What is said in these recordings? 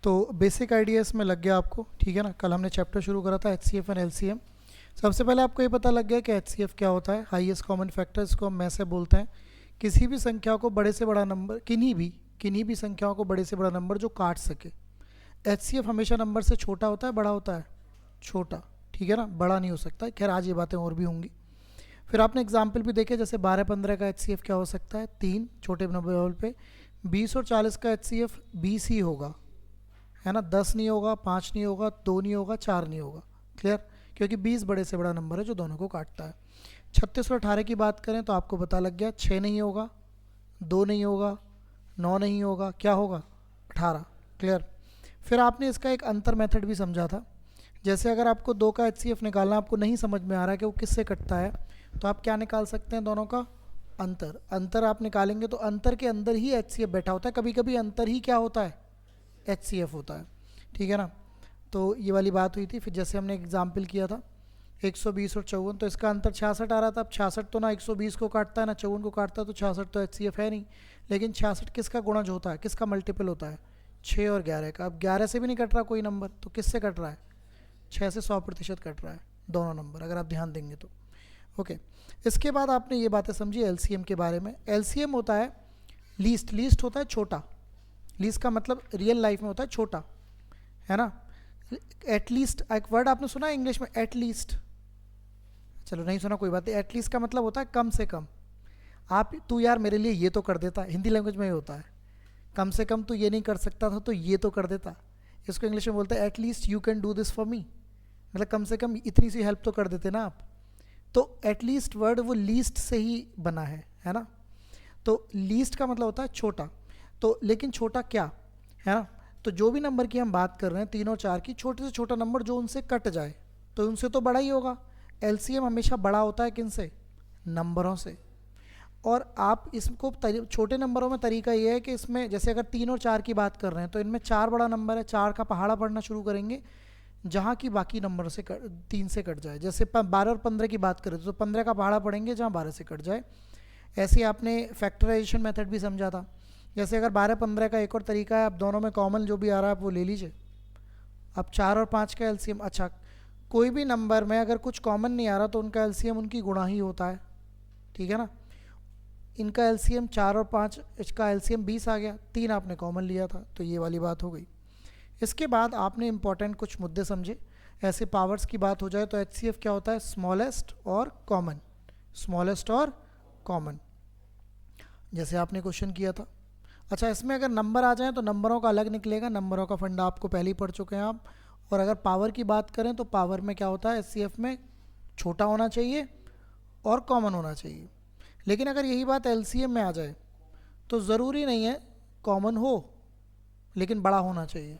तो basic idea इसमें लग गया आपको, ठीक है ना। कल हमने चैप्टर शुरू करा था HCF एंड LCM। सबसे पहले आपको ये पता लग गया कि HCF क्या होता है, हाईएस्ट कॉमन फैक्टर, इसको हम मैसे बोलते हैं। किसी भी संख्या को बड़े से बड़ा नंबर, किन्हीं भी संख्याओं को बड़े से बड़ा नंबर जो काट सके। HCF हमेशा नंबर से छोटा होता है, बड़ा होता है, छोटा, ठीक है ना, बड़ा नहीं हो सकता। खैर आज ये बातें और भी होंगी। फिर आपने एग्जाम्पल भी देखे, जैसे 12-15 का HCF क्या हो सकता है, 3 छोटे नंबर लेवल पे। 20 और 40 का HCF 20 ही होगा, है ना, 10 नहीं होगा, 5 नहीं होगा, 2 नहीं होगा, 4 नहीं होगा। क्लियर, क्योंकि 20 बड़े से बड़ा नंबर है जो दोनों को काटता है। 36 और 18 की बात करें तो आपको पता लग गया, 6 नहीं होगा, 2 नहीं होगा, 9 नहीं होगा, क्या होगा, 18। क्लियर। फिर आपने इसका एक अंतर मेथड भी समझा था। जैसे अगर आपको 2 का HCF निकालना, आपको नहीं समझ में आ रहा है कि वो किससे कटता है, तो आप क्या निकाल सकते हैं, दोनों का अंतर आप निकालेंगे तो अंतर के अंदर ही HCF बैठा होता है। कभी कभी अंतर ही क्या होता है, HCF होता है, ठीक है ना। तो ये वाली बात हुई थी। फिर जैसे हमने एग्जाम्पल किया था 120 और 54, तो इसका अंतर 66 आ रहा था। अब 66 तो ना 120 को काटता है ना 54 को काटता है, तो 66 तो HCF है नहीं। लेकिन 66 किसका गुणज होता है, किसका मल्टीपल होता है, 6 और 11 का। अब 11 से भी नहीं कट रहा कोई नंबर, तो किससे कट रहा है, 6 से 100% कट रहा है दोनों नंबर, अगर आप ध्यान देंगे तो। ओके, इसके बाद आपने ये बातें समझी LCM के बारे में। LCM होता है लीस्ट होता है छोटा। लीस्ट का मतलब रियल लाइफ में होता है छोटा, है ना। एटलीस्ट एक वर्ड आपने सुना है इंग्लिश में, एटलीस्ट, चलो नहीं सुना कोई बात नहीं। एटलीस्ट का मतलब होता है कम से कम। तू यार मेरे लिए ये तो कर देता, हिंदी लैंग्वेज में ये होता है, कम से कम तू ये नहीं कर सकता था तो ये तो कर देता। इसको इंग्लिश में बोलते हैं at least you can do this for me, मतलब कम से कम इतनी सी हेल्प तो कर देते ना आप। तो एटलीस्ट वर्ड वो लीस्ट से ही बना है ना। तो लीस्ट का मतलब होता है छोटा। तो लेकिन छोटा क्या है ना, तो जो भी नंबर की हम बात कर रहे हैं 3 और 4 की, छोटे से छोटा नंबर जो उनसे कट जाए तो उनसे तो बड़ा ही होगा। LCM हमेशा बड़ा होता है किनसे, नंबरों से। और आप इसको छोटे नंबरों में तरीका ये है कि इसमें जैसे अगर 3 और 4 की बात कर रहे हैं तो इनमें 4 बड़ा नंबर है, 4 का पहाड़ा पढ़ना शुरू करेंगे जहाँ की बाकी नंबर से 3 से कट जाए। जैसे 12 और 15 की बात करें तो 15 का पहाड़ा पढ़ेंगे जहाँ 12 से कट जाए। ऐसे ही आपने फैक्टराइजेशन मेथड भी समझा था। जैसे अगर 12-15 का एक और तरीका है, आप दोनों में कॉमन जो भी आ रहा है आप वो ले लीजिए। अब 4 और 5 का LCM, अच्छा कोई भी नंबर में अगर कुछ कॉमन नहीं आ रहा तो उनका LCM उनकी गुणा ही होता है, ठीक है ना। इनका LCM 4 और 5, इसका LCM 20 आ गया, 3 आपने कॉमन लिया था, तो ये वाली बात हो गई। इसके बाद आपने इंपॉर्टेंट कुछ मुद्दे समझे। ऐसे पावर्स की बात हो जाए तो HCF क्या होता है, स्मॉलेस्ट और कॉमन, स्मॉलेस्ट और कॉमन, जैसे आपने क्वेश्चन किया था। अच्छा, इसमें अगर नंबर आ जाए तो नंबरों का अलग निकलेगा, नंबरों का फंडा आपको पहले ही पढ़ चुके हैं आप। और अगर पावर की बात करें तो पावर में क्या होता है, HCF में छोटा होना चाहिए और कॉमन होना चाहिए। लेकिन अगर यही बात LCM में आ जाए तो ज़रूरी नहीं है कॉमन हो लेकिन बड़ा होना चाहिए,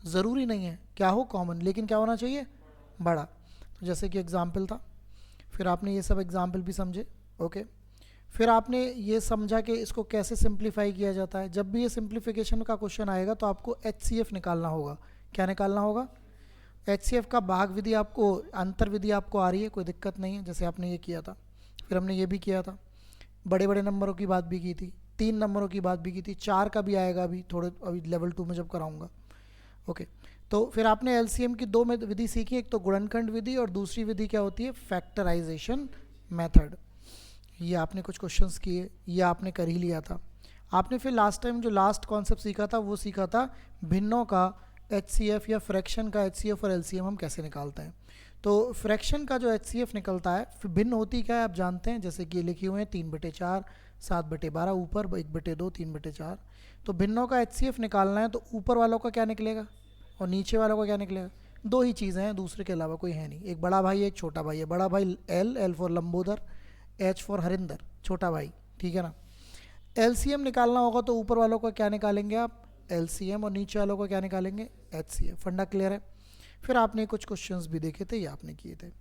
ज़रूरी नहीं है क्या हो कॉमन, लेकिन क्या होना चाहिए, बड़ा। तो जैसे कि एग्ज़ाम्पल था, फिर आपने ये सब एग्ज़ाम्पल भी समझे। ओके, फिर आपने ये समझा कि इसको कैसे सिंप्लीफाई किया जाता है। जब भी ये सिंप्लीफिकेशन का क्वेश्चन आएगा तो आपको HCF निकालना होगा। क्या निकालना होगा, HCF का भाग विधि आपको, अंतर विधि आपको आ रही है, कोई दिक्कत नहीं है, जैसे आपने ये किया था। फिर हमने ये भी किया था, बड़े बड़े नंबरों की बात भी की थी, 3 नंबरों की बात भी की थी, 4 का भी आएगा अभी थोड़े, अभी लेवल 2 में जब कराऊंगा। ओके, तो फिर आपने LCM की 2 विधि सीखी, एक तो गुणनखंड विधि और दूसरी विधि क्या होती है, फैक्टराइजेशन मेथड। ये आपने कुछ क्वेश्चंस किए, ये आपने कर ही लिया था। आपने फिर लास्ट टाइम जो लास्ट कॉन्सेप्ट सीखा था वो सीखा था भिन्नों का HCF या फ्रैक्शन का HCF और LCM हम कैसे निकालते हैं। तो फ्रैक्शन का जो HCF निकलता है, फिर भिन्न होती क्या है आप जानते हैं, जैसे कि लिखे हुए हैं 3/4, 7/12, ऊपर 1/2, 3/4। तो भिन्नों का HCF निकालना है तो ऊपर वालों का क्या निकलेगा और नीचे वालों का क्या निकलेगा, 2 ही चीज़ें हैं, दूसरे के अलावा कोई है नहीं। एक बड़ा भाई एक छोटा भाई है, बड़ा भाई L for Lambodar, H for Harinder, छोटा भाई, ठीक है ना। LCM निकालना होगा तो ऊपर वालों का क्या निकालेंगे आप, LCM, और नीचे वालों का क्या निकालेंगे, HCF। फंडा क्लियर है। फिर आपने कुछ क्वेश्चंस भी देखे थे, ये आपने किए थे।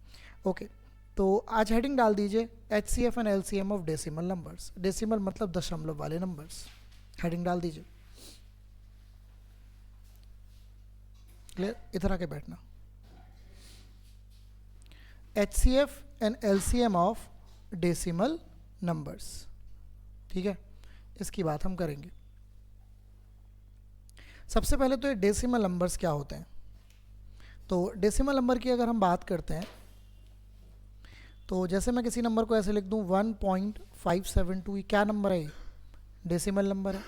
ओके, तो आज हेडिंग डाल दीजिए HCF and LCM of decimal numbers. Decimal मतलब दशमलव वाले नंबर्स, हेडिंग डाल दीजिए। क्लियर, इधर आके बैठना। HCF and LCM of decimal numbers, ठीक है, इसकी बात हम करेंगे। सबसे पहले तो ये डेसिमल नंबर्स क्या होते हैं। तो डेसिमल नंबर की अगर हम बात करते हैं तो जैसे मैं किसी नंबर को ऐसे लिख दूं 1.572, ये क्या नंबर है? डेसिमल नंबर है।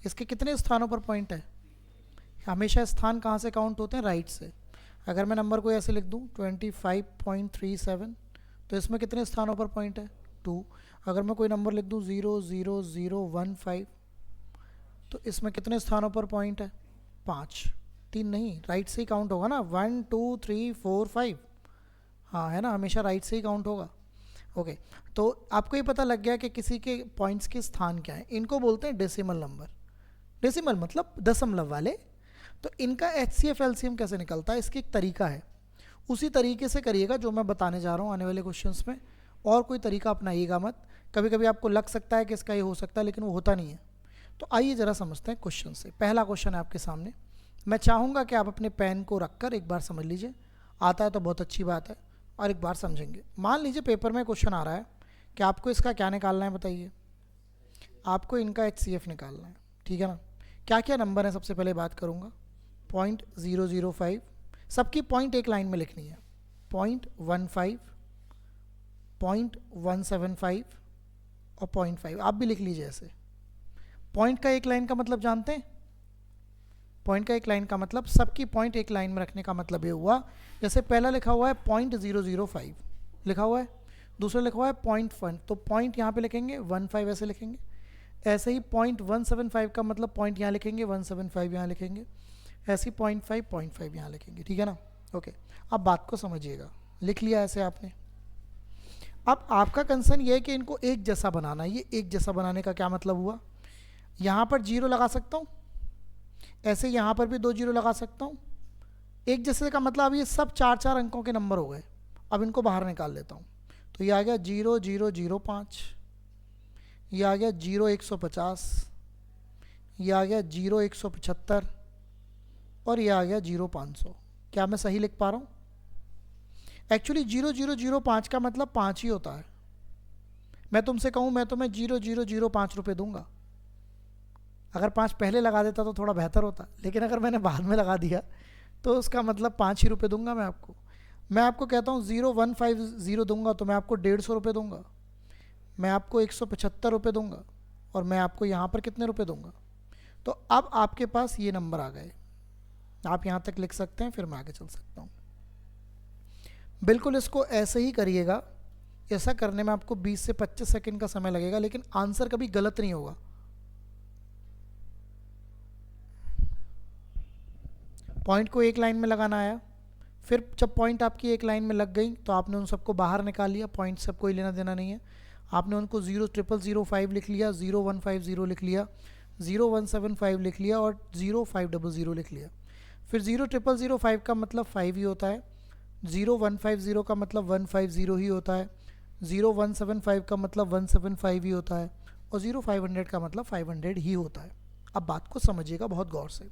इसके कितने स्थानों पर पॉइंट है? हमेशा स्थान कहाँ से काउंट होते हैं? राइट से। अगर मैं नंबर को ऐसे लिख दूं 25.37, तो इसमें कितने स्थानों पर पॉइंट है? 2। अगर मैं कोई नंबर लिख दूं 00015, तो इसमें कितने स्थानों पर पॉइंट है? 5। 3 नहीं, राइट से ही काउंट होगा ना। 1 2 3 4 5, हाँ है ना, हमेशा राइट से ही काउंट होगा। ओके, तो आपको ये पता लग गया कि किसी के पॉइंट्स के स्थान क्या हैं। इनको बोलते हैं डेसिमल नंबर। डेसिमल मतलब दशमलव वाले। तो इनका HCF LCM कैसे निकलता है, इसकी एक तरीका है। उसी तरीके से करिएगा जो मैं बताने जा रहा हूँ आने वाले क्वेश्चंस में, और कोई तरीका अपनाइएगा मत। कभी कभी आपको लग सकता है कि इसका ये हो सकता है, लेकिन वो होता नहीं है। तो आइए ज़रा समझते हैं क्वेश्चन से। पहला क्वेश्चन है आपके सामने। मैं चाहूँगा कि आप अपने पेन को रख कर एक बार समझ लीजिए। आता है तो बहुत अच्छी बात है, और एक बार समझेंगे। मान लीजिए पेपर में क्वेश्चन आ रहा है कि आपको इसका क्या निकालना है, बताइए। आपको इनका HCF निकालना है, ठीक है ना। क्या क्या नंबर है, सबसे पहले बात करूँगा। 0.005, सबकी पॉइंट एक लाइन में लिखनी है। 0.15, 0.175 और 0.5। आप भी लिख लीजिए ऐसे। पॉइंट का एक लाइन का मतलब जानते हैं? पॉइंट का एक लाइन का मतलब, सबकी पॉइंट एक लाइन में रखने का मतलब ये हुआ, जैसे पहला लिखा हुआ है 0.005 लिखा हुआ है, दूसरा लिखा हुआ है 0.1, तो पॉइंट यहाँ पे लिखेंगे, 15 ऐसे लिखेंगे। ऐसे ही 0.175 का मतलब पॉइंट यहाँ लिखेंगे, 175 यहाँ लिखेंगे। ऐसे ही 0.5 यहाँ लिखेंगे, ठीक है ना। ओके, अब बात को समझिएगा। लिख लिया ऐसे आपने। अब आपका कंसर्न ये है कि इनको एक जैसा बनाना है। ये एक जैसा बनाने का क्या मतलब हुआ? यहाँ पर 0 लगा सकता हूँ, ऐसे यहाँ पर भी 2 0 लगा सकता हूँ। एक जैसे का मतलब अब ये सब 4-4 अंकों के नंबर हो गए। अब इनको बाहर निकाल लेता हूँ, तो ये आ गया 0,0,0,5, ये आ गया 0,150, ये आ गया 0,175 और ये आ गया 0,500। क्या मैं सही लिख पा रहा हूँ? एक्चुअली 0,0,0,5 का मतलब 5 ही होता है। मैं तुमसे कहूँ मैं तुम्हें 0,0,0,5 रुपये दूंगा। अगर 5 पहले लगा देता तो थोड़ा बेहतर होता, लेकिन अगर मैंने बाद में लगा दिया तो उसका मतलब 5 ही रुपये दूंगा मैं आपको। मैं आपको कहता हूँ 0,150 दूंगा तो मैं आपको 150 रुपये दूंगा। मैं आपको 175 रुपये दूंगा, और मैं आपको यहाँ पर कितने रुपये दूंगा? तो अब आपके पास ये नंबर आ गए। आप यहाँ तक लिख सकते हैं, फिर मैं आगे चल सकता हूँ। बिल्कुल इसको ऐसे ही करिएगा। ऐसा करने में आपको 20 से 25 सेकंड का समय लगेगा, लेकिन आंसर कभी गलत नहीं होगा। पॉइंट को एक लाइन में लगाना आया, फिर जब पॉइंट आपकी एक लाइन में लग गई तो आपने उन सबको बाहर निकाल लिया। पॉइंट से कोई लेना देना नहीं है। आपने उनको 0,005 लिख लिया, 0,150 लिख लिया, 0,175 लिख लिया और 0,500 लिख लिया। फिर 0,005 का मतलब 5 ही होता है, 0,150 का मतलब 150 ही होता है, 0,175 का मतलब 175 ही होता है, और 0,500 का मतलब 500 ही होता है। अब बात को समझिएगा बहुत गौर से।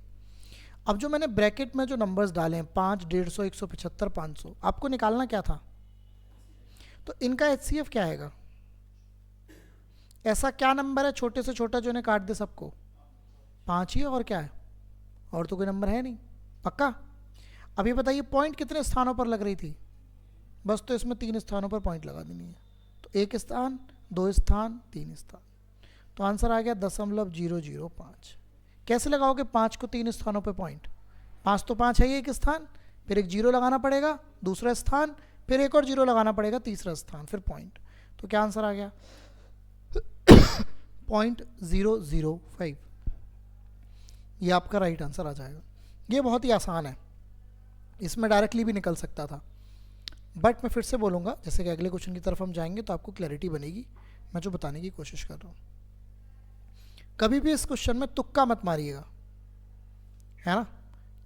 अब जो मैंने ब्रैकेट में जो नंबर्स डाले हैं 5, 150, 175, 500, आपको निकालना क्या था? तो इनका HCF क्या आएगा? ऐसा क्या नंबर है छोटे से छोटा जो इन्हें काट दे सबको? 5 ही है, और क्या है? और तो कोई नंबर है नहीं, पक्का? अभी बताइए पॉइंट कितने स्थानों पर लग रही थी? बस, तो इसमें 3 स्थानों पर पॉइंट लगा देनी है। तो 1 स्थान, 2 स्थान, 3 स्थान, तो आंसर आ गया 0.005। कैसे लगाओगे 5 को 3 स्थानों पे पॉइंट? 5 तो 5 है ही एक स्थान, फिर एक 0 लगाना पड़ेगा दूसरा स्थान, फिर एक और 0 लगाना पड़ेगा तीसरा स्थान, फिर पॉइंट। तो क्या आंसर आ गया? 0.005। ये आपका राइट आंसर आ जाएगा। ये बहुत ही आसान है, इसमें डायरेक्टली भी निकल सकता था, बट मैं फिर से बोलूँगा, जैसे कि अगले क्वेश्चन की तरफ हम जाएंगे तो आपको क्लैरिटी बनेगी मैं जो बताने की कोशिश कर रहा हूँ। कभी भी इस क्वेश्चन में तुक्का मत मारिएगा, है ना,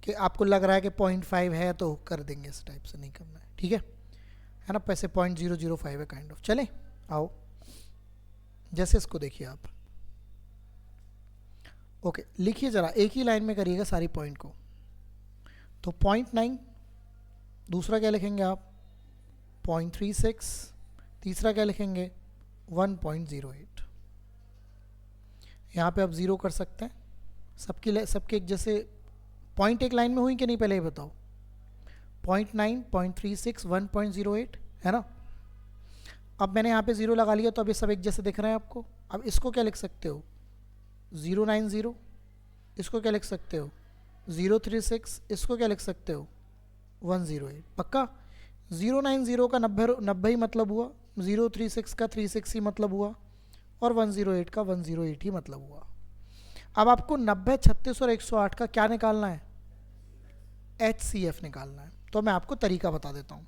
कि आपको लग रहा है कि 0.5 है तो कर देंगे, इस टाइप से नहीं करना है, ठीक है ना। पैसे 0.005 है काइंड ऑफ। चले आओ, जैसे इसको देखिए आप। ओके, लिखिए ज़रा, एक ही लाइन में करिएगा सारी पॉइंट को। तो 0.9, दूसरा क्या लिखेंगे आप? 0.36, तीसरा क्या लिखेंगे? 1.08। यहाँ पे आप 0 कर सकते हैं, सबके एक जैसे पॉइंट एक लाइन में हुई कि नहीं, पहले ये बताओ। 0.9, 0.36, 1.08 है ना। अब मैंने यहाँ पे 0 लगा लिया तो अब ये सब एक जैसे दिख रहे हैं आपको। अब इसको क्या लिख सकते हो, 090। इसको क्या लिख सकते हो, 036। इसको क्या लिख सकते हो, 108। पक्का। 090 का 90 ही मतलब हुआ, 036 का 36 ही मतलब हुआ, और 108 का 108 ही मतलब हुआ। अब आपको 90, 36 और 108 का क्या निकालना है, HCF निकालना है। तो मैं आपको तरीका बता देता हूँ।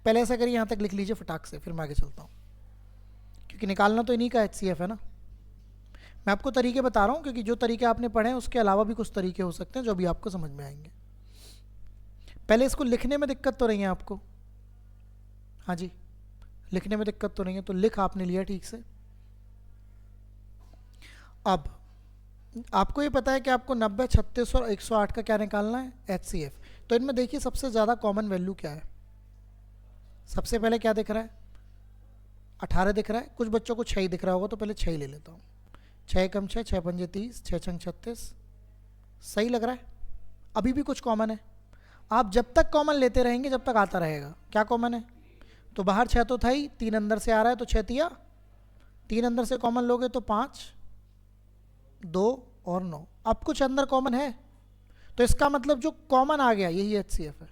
पहले ऐसा करिए, यहाँ तक लिख लीजिए फटाक से, फिर मैं आगे चलता हूँ, क्योंकि निकालना तो इन्हीं का HCF है ना। मैं आपको तरीके बता रहा हूँ, क्योंकि जो तरीके आपने पढ़े हैं उसके अलावा भी कुछ तरीके हो सकते हैं जो अभी आपको समझ में आएंगे। पहले इसको लिखने में दिक्कत तो नहीं है आपको, हाँ जी, लिखने में दिक्कत तो नहीं है, तो लिख आपने लिया ठीक से। अब आपको ये पता है कि आपको 90, 36 और 108 का क्या निकालना है, HCF। तो इनमें देखिए सबसे ज़्यादा कॉमन वैल्यू क्या है। सबसे पहले क्या दिख रहा है, 18 दिख रहा है। कुछ बच्चों को 6 ही दिख रहा होगा, तो पहले 6 ही ले लेता हूँ। 6 कम 6, 6 पंजे 30, 6 छंग 36। सही लग रहा है। अभी भी कुछ कॉमन है। आप जब तक कॉमन लेते रहेंगे जब तक आता रहेगा। क्या कॉमन है, तो बाहर 6 तो था ही, 3 अंदर से आ रहा है तो 6 तिया, 3 अंदर से कॉमन लोगे तो 5, 2 और 9। अब कुछ अंदर कॉमन है, तो इसका मतलब जो कॉमन आ गया यही HCF है।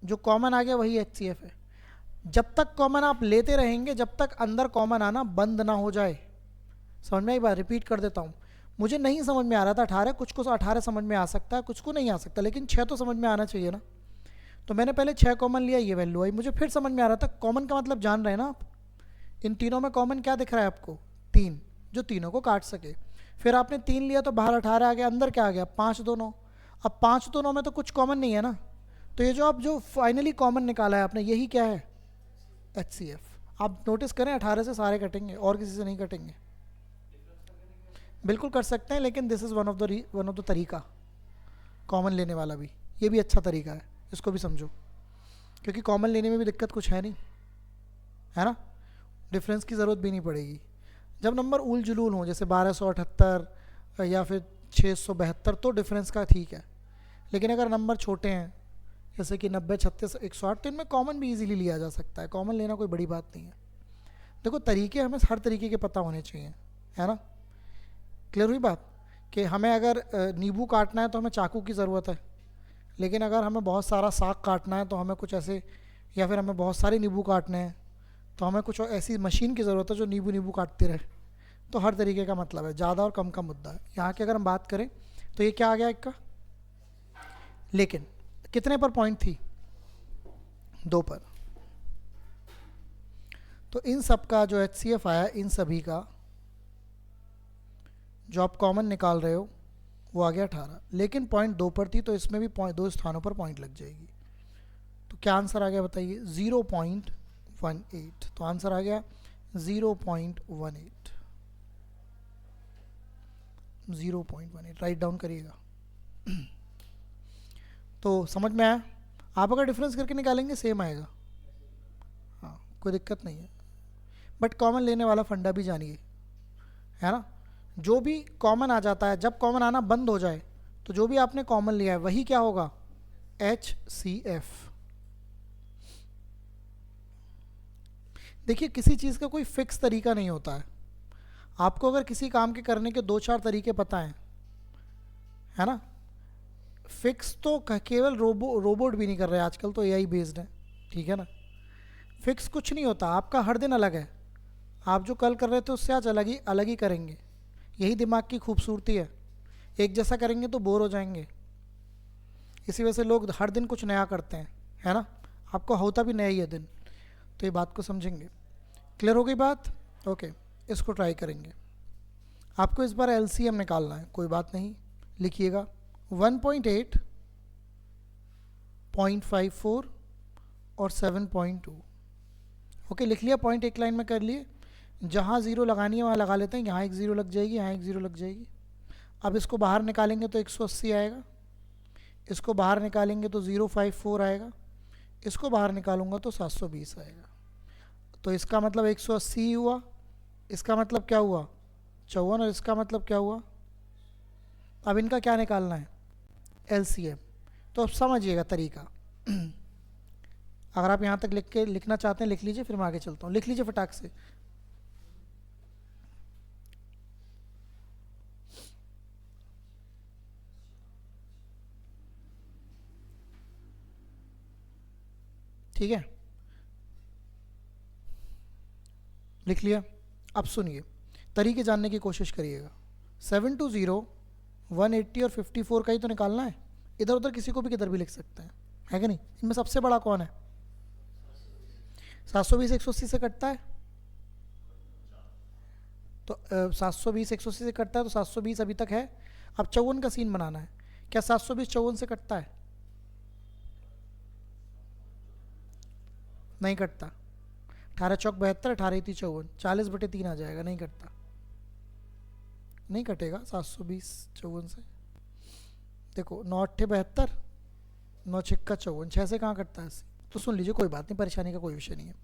जो कॉमन आ गया वही HCF है। जब तक कॉमन आप लेते रहेंगे जब तक अंदर कॉमन आना बंद ना हो जाए। समझ में आई बात, रिपीट कर देता हूँ। मुझे नहीं समझ में आ रहा था 18, कुछ को 18 समझ में आ सकता है, कुछ को नहीं आ सकता, लेकिन 6 तो समझ में आना चाहिए ना। तो मैंने पहले 6 कॉमन लिया, ये वैल्यू आई। मुझे फिर समझ में आ रहा था कॉमन का मतलब जान रहे हैं ना आप। इन तीनों में कॉमन क्या दिख रहा है आपको, 3, जो तीनों को काट सके। फिर आपने 3 लिया तो बाहर 18 आ गया, अंदर क्या आ गया, 5 2 9। अब 5 2 9 में तो कुछ कॉमन नहीं है ना, तो ये जो आप जो फाइनली कॉमन निकाला है आपने, यही क्या है, HCF। आप नोटिस करें 18 से सारे कटेंगे और किसी से नहीं कटेंगे। बिल्कुल कर सकते हैं, लेकिन this is one of the तरीका कॉमन लेने वाला भी। ये भी अच्छा तरीका है, इसको भी समझो, क्योंकि कॉमन लेने में भी दिक्कत कुछ है नहीं, है ना। डिफरेंस की ज़रूरत भी नहीं पड़ेगी। जब नंबर उल जुलूल हों, जैसे 1278 या फिर 672, तो डिफरेंस का ठीक है। लेकिन अगर नंबर छोटे हैं जैसे कि 90, 36, 108, तो इनमें कॉमन भी इजीली लिया जा सकता है। कॉमन लेना कोई बड़ी बात नहीं है। देखो तरीके हमें हर तरीके के पता होने चाहिए, है ना। क्लियर हुई बात, कि हमें अगर नींबू काटना है तो हमें चाकू की ज़रूरत है, लेकिन अगर हमें बहुत सारा साग काटना है तो हमें कुछ ऐसे, या फिर हमें बहुत सारे नींबू काटने हैं तो हमें कुछ ऐसी मशीन की ज़रूरत है जो नींबू काटती रहे। तो हर तरीके का मतलब है, ज़्यादा और कम का मुद्दा है। यहाँ की अगर हम बात करें तो ये क्या आ गया एक का, लेकिन कितने पर पॉइंट थी, 2 पर। तो इन सब का जो HCF आया, इन सभी का जो आप कॉमन निकाल रहे हो वो आ गया 18, लेकिन पॉइंट 2 पर थी, तो इसमें भी 2 स्थानों पर पॉइंट लग जाएगी। तो क्या आंसर आ गया बताइए, 0.18। तो आंसर आ गया 0.18, 0.18। राइट डाउन करिएगा। तो समझ में आया। आप अगर डिफरेंस करके निकालेंगे सेम आएगा, हाँ कोई दिक्कत नहीं है। बट कॉमन लेने वाला फंडा भी जानिए, है ना। जो भी कॉमन आ जाता है, जब कॉमन आना बंद हो जाए तो जो भी आपने कॉमन लिया है वही क्या होगा, HCF। देखिए किसी चीज़ का कोई फिक्स तरीका नहीं होता है। आपको अगर किसी काम के करने के 2-4 तरीके पता हैं, है ना, फिक्स तो केवल रोबोट भी नहीं कर रहे आजकल, तो AI बेस्ड है, ठीक है ना। फिक्स कुछ नहीं होता, आपका हर दिन अलग है। आप जो कल कर रहे थे उससे आज अलग ही करेंगे। यही दिमाग की खूबसूरती है। एक जैसा करेंगे तो बोर हो जाएंगे। इसी वजह से लोग हर दिन कुछ नया करते हैं, है ना। आपको होता भी नया ही है दिन, तो ये बात को समझेंगे। क्लियर हो गई बात, ओके। इसको ट्राई करेंगे। आपको इस बार LCM निकालना है, कोई बात नहीं, लिखिएगा 1.8, 0.54 और 7.2। ओके लिख लिया, पॉइंट एक लाइन में कर लिए। जहाँ 0 लगानी है वहाँ लगा लेते हैं। यहाँ एक 0 लग जाएगी, यहाँ एक 0 लग जाएगी। अब इसको बाहर निकालेंगे तो 180 आएगा, इसको बाहर निकालेंगे तो 054 आएगा, इसको बाहर निकालूंगा तो 720 आएगा। तो इसका मतलब 180 ही हुआ, इसका मतलब क्या हुआ 54, और इसका मतलब क्या हुआ अब इनका क्या निकालना है, एलसीएम। तो अब समझिएगा तरीका। अगर आप यहाँ तक लिखना चाहते हैं लिख लीजिए, फिर मैं आगे चलता हूँ। लिख लीजिए फटाक से। ठीक है, लिख लिया। अब सुनिए, तरीके जानने की कोशिश करिएगा। 720, 180 और 54 का ही तो निकालना है। इधर उधर किसी को भी किधर भी लिख सकते हैं, है कि नहीं। इनमें सबसे बड़ा कौन है, 720 180 से कटता है, तो 720 180 से कटता है, तो 720 अभी तक है। अब 54 का सीन बनाना है। क्या 720 54 से कटता है, नहीं कटता। 18 चौक 72, 18 3 54, 40/3 आ जाएगा, नहीं कटता, नहीं कटेगा 720 54 से। देखो 9 8 72, 9 6 54, 6 से कहाँ कटता है। तो सुन लीजिए, कोई बात नहीं, परेशानी का कोई विषय नहीं है।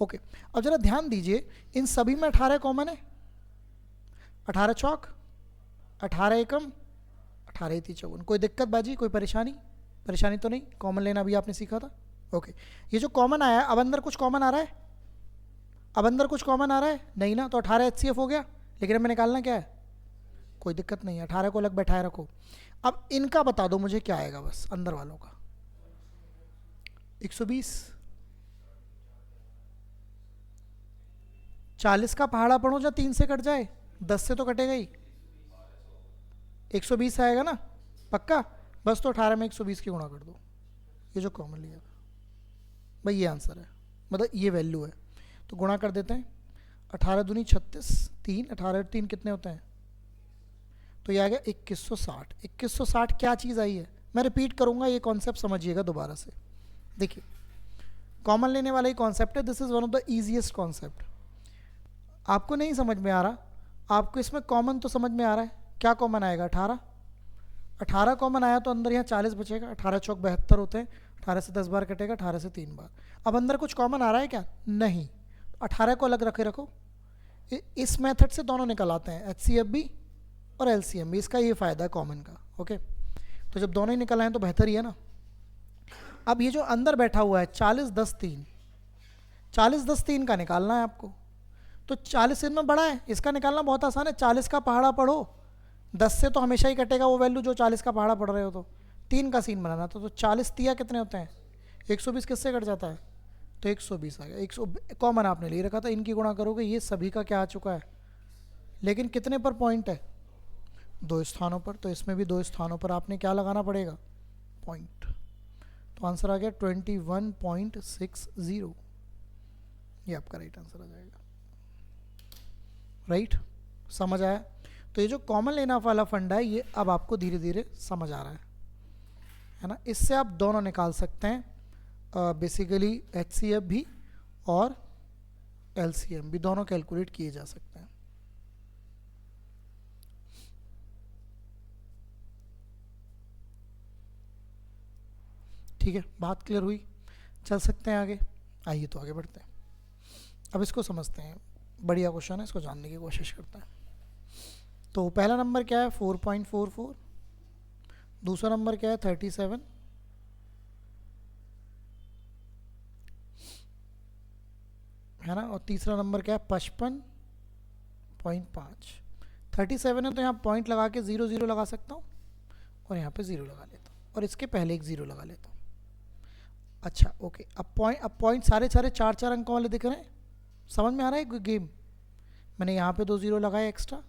ओके, अब जरा ध्यान दीजिए, इन सभी में 18 कॉमन है। 18 चौक, 18 एकम, 18 3 54, कोई दिक्कत बाजी, कोई परेशानी, परेशानी तो नहीं। कॉमन लेना भी आपने सीखा था। ओके, ये जो कॉमन आया है, अब अंदर कुछ कॉमन आ रहा है, अब अंदर कुछ कॉमन आ रहा है नहीं ना, तो 18 HCF हो गया। लेकिन हमें निकालना क्या है, कोई दिक्कत नहीं है, 18 को अलग बैठाए रखो। अब इनका बता दो मुझे क्या आएगा, बस अंदर वालों का। 120, 40 का पहाड़ा पढ़ो या 3 से कट जाए, 10 से तो कटेगा ही, 120 आएगा ना पक्का। बस तो 18 में 120 की गुणा कर दो, ये जो कॉमन लिया था भाई, ये आंसर है, मतलब ये वैल्यू है। तो गुणा कर देते हैं, 18 दूनी 36, 3 18 3 कितने होते हैं, तो ये आ गया 2160। 2160 क्या चीज़ आई है, मैं रिपीट करूंगा, ये कॉन्सेप्ट समझिएगा दोबारा से। देखिए, कॉमन लेने वाला ही कॉन्सेप्ट है, this is one of the easiest concept. आपको नहीं समझ में आ रहा, आपको इसमें कॉमन तो समझ में आ रहा है। क्या कॉमन आएगा, 18। 18 कॉमन आया तो अंदर यहाँ 40 बचेगा, 18 चौक 72 होते हैं, 18 से 10 बार कटेगा, 18 से 3 बार। अब अंदर कुछ कॉमन आ रहा है क्या, नहीं। 18 को अलग रखे रखो, इस मेथड से दोनों निकल आते हैं, HCF भी और LCM भी। इसका ये फ़ायदा है कॉमन का। ओके, तो जब दोनों ही निकल आए तो बेहतर ही है ना। अब ये जो अंदर बैठा हुआ है 40 10 3, 40 10 3 का निकालना है आपको। तो 40 इनमें बड़ा है, इसका निकालना बहुत आसान है। 40 का पहाड़ा पढ़ो, 10 से तो हमेशा ही कटेगा वो वैल्यू जो 40 का पहाड़ा पढ़ रहे हो। तो 3 का सीन बनाना था, तो 40 तिया कितने होते हैं, 120 किससे कट जाता है, तो 120 आ गया। 100 कॉमन आपने ले रखा था, इनकी गुणा करोगे, ये सभी का क्या आ चुका है। लेकिन कितने पर पॉइंट है, 2 स्थानों पर, तो इसमें भी 2 स्थानों पर आपने क्या लगाना पड़ेगा, पॉइंट। तो आंसर आ गया 21.60, ये आपका राइट आंसर आ जाएगा। राइट, समझ आया। तो ये जो कॉमन लेना वाला फंडा है, ये अब आपको धीरे धीरे समझ आ रहा है ना। इससे आप दोनों निकाल सकते हैं, बेसिकली HCF भी और LCM भी, दोनों कैलकुलेट किए जा सकते हैं। ठीक है, बात क्लियर हुई, चल सकते हैं आगे। आइए तो आगे बढ़ते हैं, अब इसको समझते हैं। बढ़िया क्वेश्चन है, इसको जानने की कोशिश करते हैं। तो पहला नंबर क्या है, 4.44। दूसरा नंबर क्या है, 37। है ना, और तीसरा नंबर क्या है, 55.5। 37 है तो यहाँ पॉइंट लगा के 0 0 लगा सकता हूँ, और यहाँ पे 0 लगा लेता हूँ, और इसके पहले एक 0 लगा लेता हूँ। अच्छा ओके, अब पॉइंट सारे 4 अंकों वाले दिख रहे हैं, समझ में आ रहा है गेम। मैंने यहाँ पे 2 0 लगाए एक्स्ट्रा,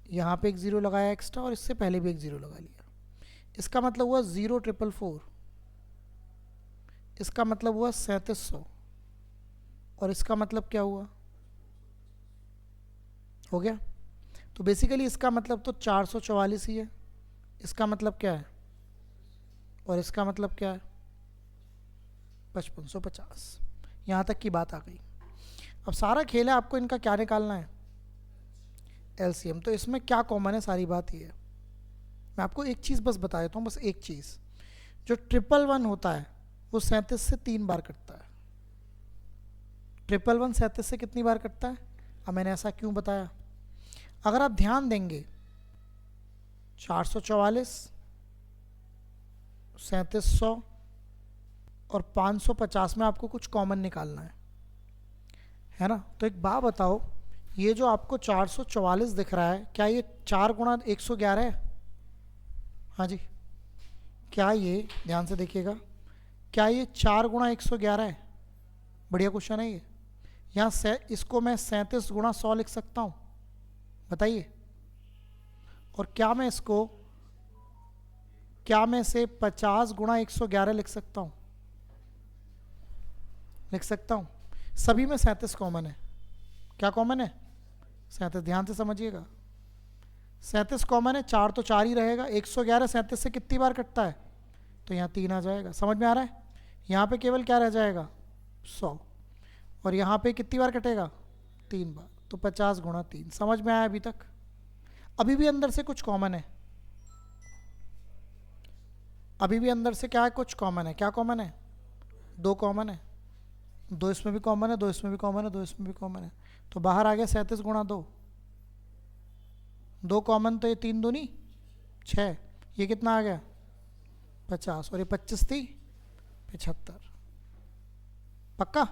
यहाँ पे एक 0 लगाया एक्स्ट्रा, और इससे पहले भी एक 0 लगा लिया। इसका मतलब हुआ 0,444, इसका मतलब हुआ 3700, और इसका मतलब क्या हुआ, हो गया। तो बेसिकली इसका मतलब तो 444 ही है, इसका मतलब क्या है, और इसका मतलब क्या है, 5550। यहाँ तक की बात आ गई। अब सारा खेल है, आपको इनका क्या निकालना है, LCM। तो इसमें क्या कॉमन है, सारी बात ये है। मैं आपको एक चीज़ बस बता देता हूँ, बस एक चीज़, जो 111 होता है वो 37 से 3 बार कटता है। 111 37 से कितनी बार कटता है। अब मैंने ऐसा क्यों बताया, अगर आप ध्यान देंगे 444, 3700 और 550 में आपको कुछ कॉमन निकालना है ना। तो एक बात बताओ, ये जो आपको 444 दिख रहा है, क्या ये 4 गुणा 111 है? हाँ जी, क्या ये, ध्यान से देखिएगा, क्या ये 4 गुणा 111 है? बढ़िया क्वेश्चन है ये। यहाँ से इसको मैं 37 गुणा 100 लिख सकता हूँ, बताइए। और क्या मैं इसको, क्या मैं इसे 50 गुणा 111 लिख सकता हूँ? लिख सकता हूँ। सभी में 37 कॉमन है। क्या कॉमन है? 37। ध्यान से समझिएगा, 37 कॉमन है, 4 तो 4 ही रहेगा। 111 37 से कितनी बार कटता है? तो यहाँ 3 आ जाएगा। समझ में आ रहा है? यहाँ पे केवल क्या रह जाएगा? 100। और यहाँ पे कितनी बार कटेगा? 3 बार। तो 50 गुणा 3। समझ में आया अभी तक? अभी भी अंदर से कुछ कॉमन है, अभी भी अंदर से क्या है? कुछ कॉमन है। क्या कॉमन है? 2 कॉमन है। 2 इसमें भी कॉमन है, 2 इसमें भी कॉमन है, 2 इसमें भी कॉमन है। तो बाहर आ गया 37 गुणा 2। 2 कॉमन, तो ये 3 दूनी 6। ये कितना आ गया? 50। और ये 25 थी 75। पक्का?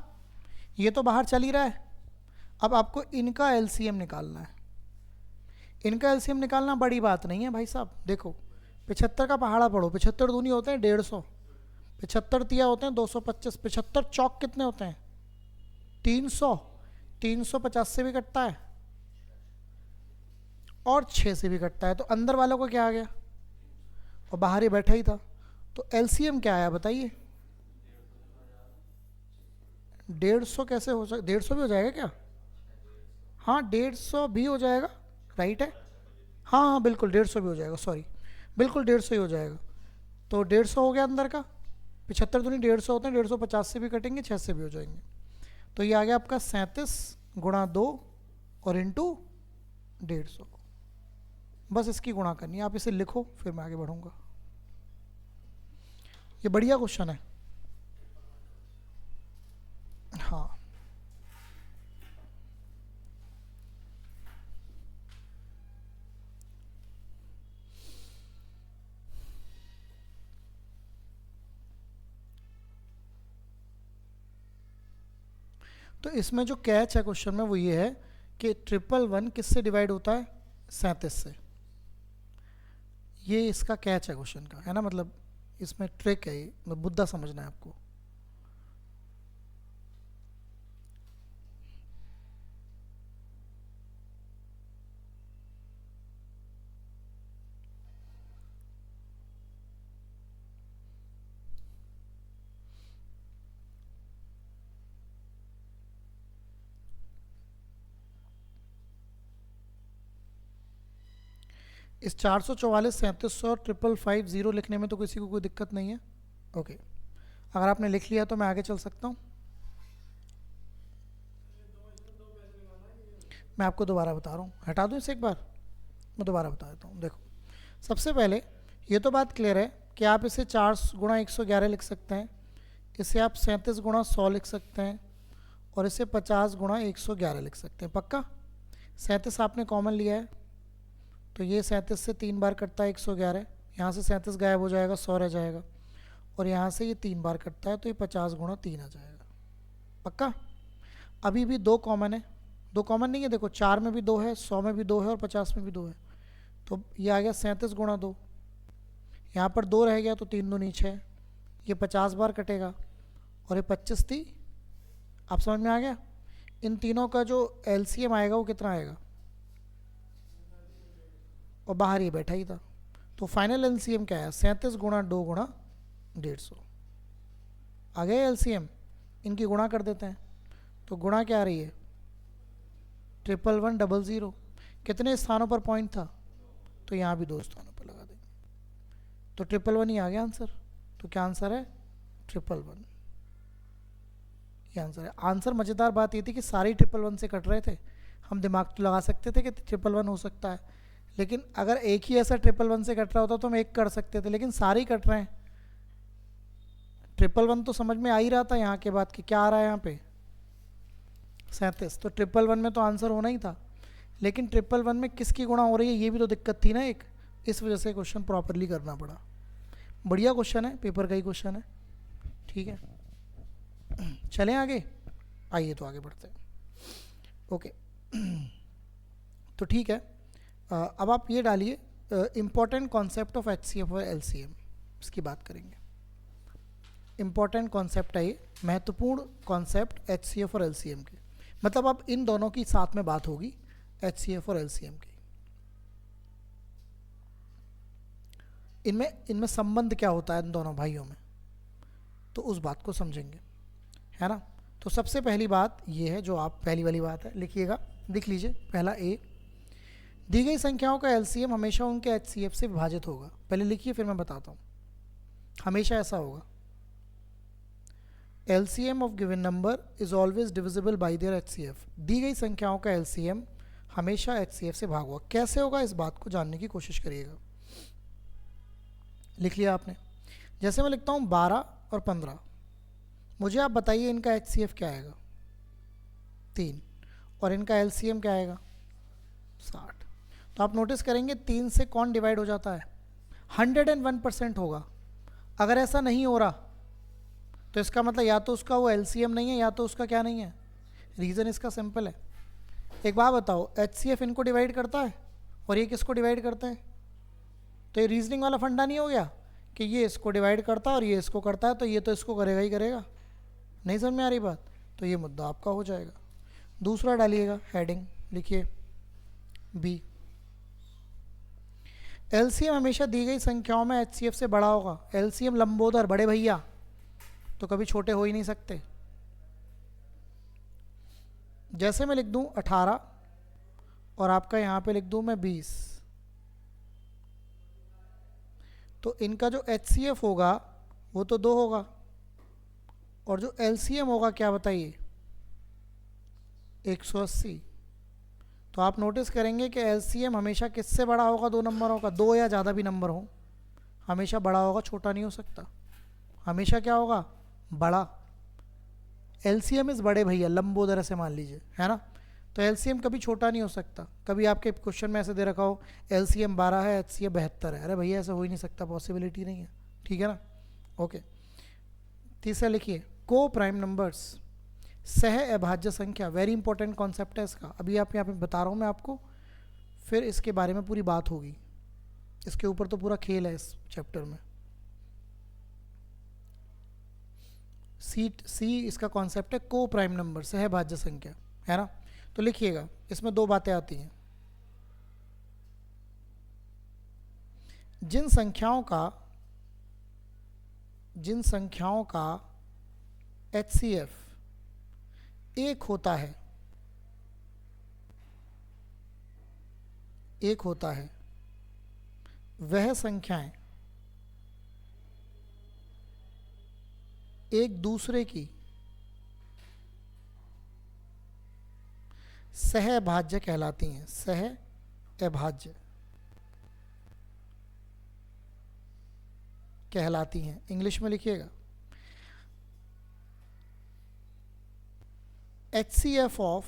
ये तो बाहर चल ही रहा है। अब आपको इनका एलसीएम निकालना है। इनका एलसीएम निकालना बड़ी बात नहीं है भाई साहब। देखो, 75 का पहाड़ा पढ़ो। 75 दूनी होते हैं 150, 75 तिया होते हैं 225, 75 चौक कितने होते हैं? 300। 350 से भी कटता है और 6 से भी कटता है। तो अंदर वालों को क्या आ गया? और बाहर ही बैठा ही था। तो एलसीएम क्या आया बताइए? 150 कैसे हो सकता? 150 भी हो जाएगा क्या? हाँ, 150 भी हो जाएगा, राइट है। हाँ हाँ बिल्कुल, 150 भी हो जाएगा, सॉरी, बिल्कुल 150 ही हो जाएगा। तो 150 हो गया अंदर का। 75 दूनी 150 होते हैं, 150 से भी कटेंगे, 6 से भी हो जाएंगे। तो ये आ गया आपका 37 गुणा 2 और इंटू 150। बस इसकी गुणा करनी है। आप इसे लिखो, फिर मैं आगे बढ़ूंगा। ये बढ़िया क्वेश्चन है। हाँ, तो इसमें जो कैच है क्वेश्चन में वो ये है कि 111 किससे डिवाइड होता है? 37 से। ये इसका कैच है क्वेश्चन का, है ना। मतलब इसमें ट्रिक है, ये मुद्दा समझना है आपको। इस 444, 3700 और 5550 लिखने में तो किसी को कोई दिक्कत नहीं है। ओके, अगर आपने लिख लिया तो मैं आगे चल सकता हूँ। मैं आपको दोबारा बता रहा हूँ, हटा दूँ इसे एक बार, मैं दोबारा बता देता हूँ। देखो, सबसे पहले ये तो बात क्लियर है कि आप इसे 4 गुणा 111 लिख सकते हैं, इसे आप 37 गुणा 100 लिख सकते हैं, और इसे 50 गुणा 111 लिख सकते हैं। पक्का? 37 आपने कॉमन लिया है, तो ये 37 से 3 बार कटता है 111, यहाँ से 37 गायब हो जाएगा, 100 रह जाएगा। और यहाँ से ये 3 बार कटता है, तो ये 50 गुणा 3 आ जाएगा। पक्का? अभी भी 2 कॉमन है। 2 कॉमन नहीं है, देखो 4 में भी 2 है, 100 में भी 2 है और 50 में भी 2 है। तो ये आ गया 37 गुणा 2। यहाँ पर 2 रह गया, तो 3 दूनी 6। ये 50 बार कटेगा और ये 25 थी। आप समझ में आ गया? इन तीनों का जो एलसीएम आएगा वो कितना आएगा? और बाहर ये बैठा ही था। तो फाइनल एलसीएम क्या है? 37 गुणा 2 गुणा 150 आ गया एलसीएम। इनकी गुणा कर देते हैं, तो गुणा क्या आ रही है? 11100। कितने स्थानों पर पॉइंट था? तो यहाँ भी 2 स्थानों पर लगा देंगे, तो 111 ही आ गया आंसर। तो क्या आंसर है? 111। ये आंसर है। आंसर मज़ेदार बात ये थी कि सारे 111 से कट रहे थे। हम दिमाग तो लगा सकते थे कि 111 हो सकता है, लेकिन अगर एक ही ऐसा 111 से कट रहा होता तो हम एक कर सकते थे, लेकिन सारे ही कट रहे हैं। 111 तो समझ में आ ही रहा था यहाँ के बाद कि क्या आ रहा है यहाँ पे? 37। तो 111 में तो आंसर होना ही था, लेकिन 111 में किसकी गुणा हो रही है ये भी तो दिक्कत थी ना एक। इस वजह से क्वेश्चन प्रॉपरली करना पड़ा। बढ़िया क्वेश्चन है, पेपर का ही क्वेश्चन है, ठीक है। चलें आगे, आइए तो आगे बढ़ते हैं। ओके तो ठीक है, अब आप ये डालिए इम्पॉर्टेंट कॉन्सेप्ट ऑफ HCF और LCM, इसकी बात करेंगे। इम्पॉर्टेंट कॉन्सेप्ट है ये, महत्वपूर्ण कॉन्सेप्ट HCF और LCM के, मतलब अब इन दोनों की साथ में बात होगी, HCF और LCM की। इनमें संबंध क्या होता है इन दोनों भाइयों में, तो उस बात को समझेंगे, है ना। तो सबसे पहली बात ये है, जो आप पहली वाली बात है, लिखिएगा, लिख लीजिए। पहला ए, दी गई संख्याओं का LCM हमेशा उनके HCF से विभाजित होगा। पहले लिखिए फिर मैं बताता हूँ, हमेशा ऐसा होगा। LCM of given number is always divisible by there HCF। दी गई संख्याओं का LCM हमेशा HCF से भाग होगा। कैसे होगा, इस बात को जानने की कोशिश करिएगा। लिख लिया आपने। जैसे मैं लिखता हूँ 12 और 15, मुझे आप बताइए इनका HCF क्या आएगा, 3, और इनका LCM क्या आएगा, 60। तो आप नोटिस करेंगे 3 से कौन डिवाइड हो जाता है, 101% होगा। अगर ऐसा नहीं हो रहा तो इसका मतलब या तो उसका वो LCM नहीं है, या तो उसका क्या नहीं है। रीज़न इसका सिंपल है। एक बात बताओ, HCF इनको डिवाइड करता है और ये किसको डिवाइड करते हैं, तो ये रीजनिंग वाला फंडा नहीं हो गया कि ये इसको डिवाइड करता है और ये इसको करता है, तो ये तो इसको करेगा ही करेगा। नहीं समझ में आ रही बात, तो ये मुद्दा आपका हो जाएगा। दूसरा डालिएगा, हेडिंग लिखिए बी, LCM हमेशा दी गई संख्याओं में HCF से बड़ा होगा। LCM लंबोदर, बड़े भैया, तो कभी छोटे हो ही नहीं सकते। जैसे मैं लिख दूं 18 और आपका यहाँ पे लिख दूं मैं 20, तो इनका जो HCF होगा वो तो 2 होगा, और जो LCM होगा क्या बताइए, 180। तो आप नोटिस करेंगे कि LCM हमेशा किससे बड़ा होगा, 2 नंबरों का, 2 या ज़्यादा भी नंबर हो, हमेशा बड़ा होगा, छोटा नहीं हो सकता। हमेशा क्या होगा, बड़ा। LCM इस बड़े भैया, लंबोदर से मान लीजिए, है ना। तो LCM कभी छोटा नहीं हो सकता। कभी आपके क्वेश्चन में ऐसे दे रखा हो LCM 12 है, HCF 72 है, अरे भैया ऐसा हो ही नहीं सकता, पॉसिबिलिटी नहीं है, ठीक है ना। ओके, तीसरा लिखिए, को प्राइम नंबर्स, सह अभाज्य संख्या। वेरी इंपॉर्टेंट कॉन्सेप्ट है इसका, अभी आप यहाँ पे बता रहा हूँ मैं आपको, फिर इसके बारे में पूरी बात होगी, इसके ऊपर तो पूरा खेल है इस चैप्टर में। सी इसका कॉन्सेप्ट है को प्राइम नंबर, सहभाज्य संख्या, है ना। तो लिखिएगा, इसमें 2 बातें आती हैं। जिन संख्याओं का HCF 1 होता है, वह संख्याएं एक दूसरे की सहभाज्य कहलाती हैं। सहअभाज्य कहलाती हैं। इंग्लिश में लिखिएगा, HCF of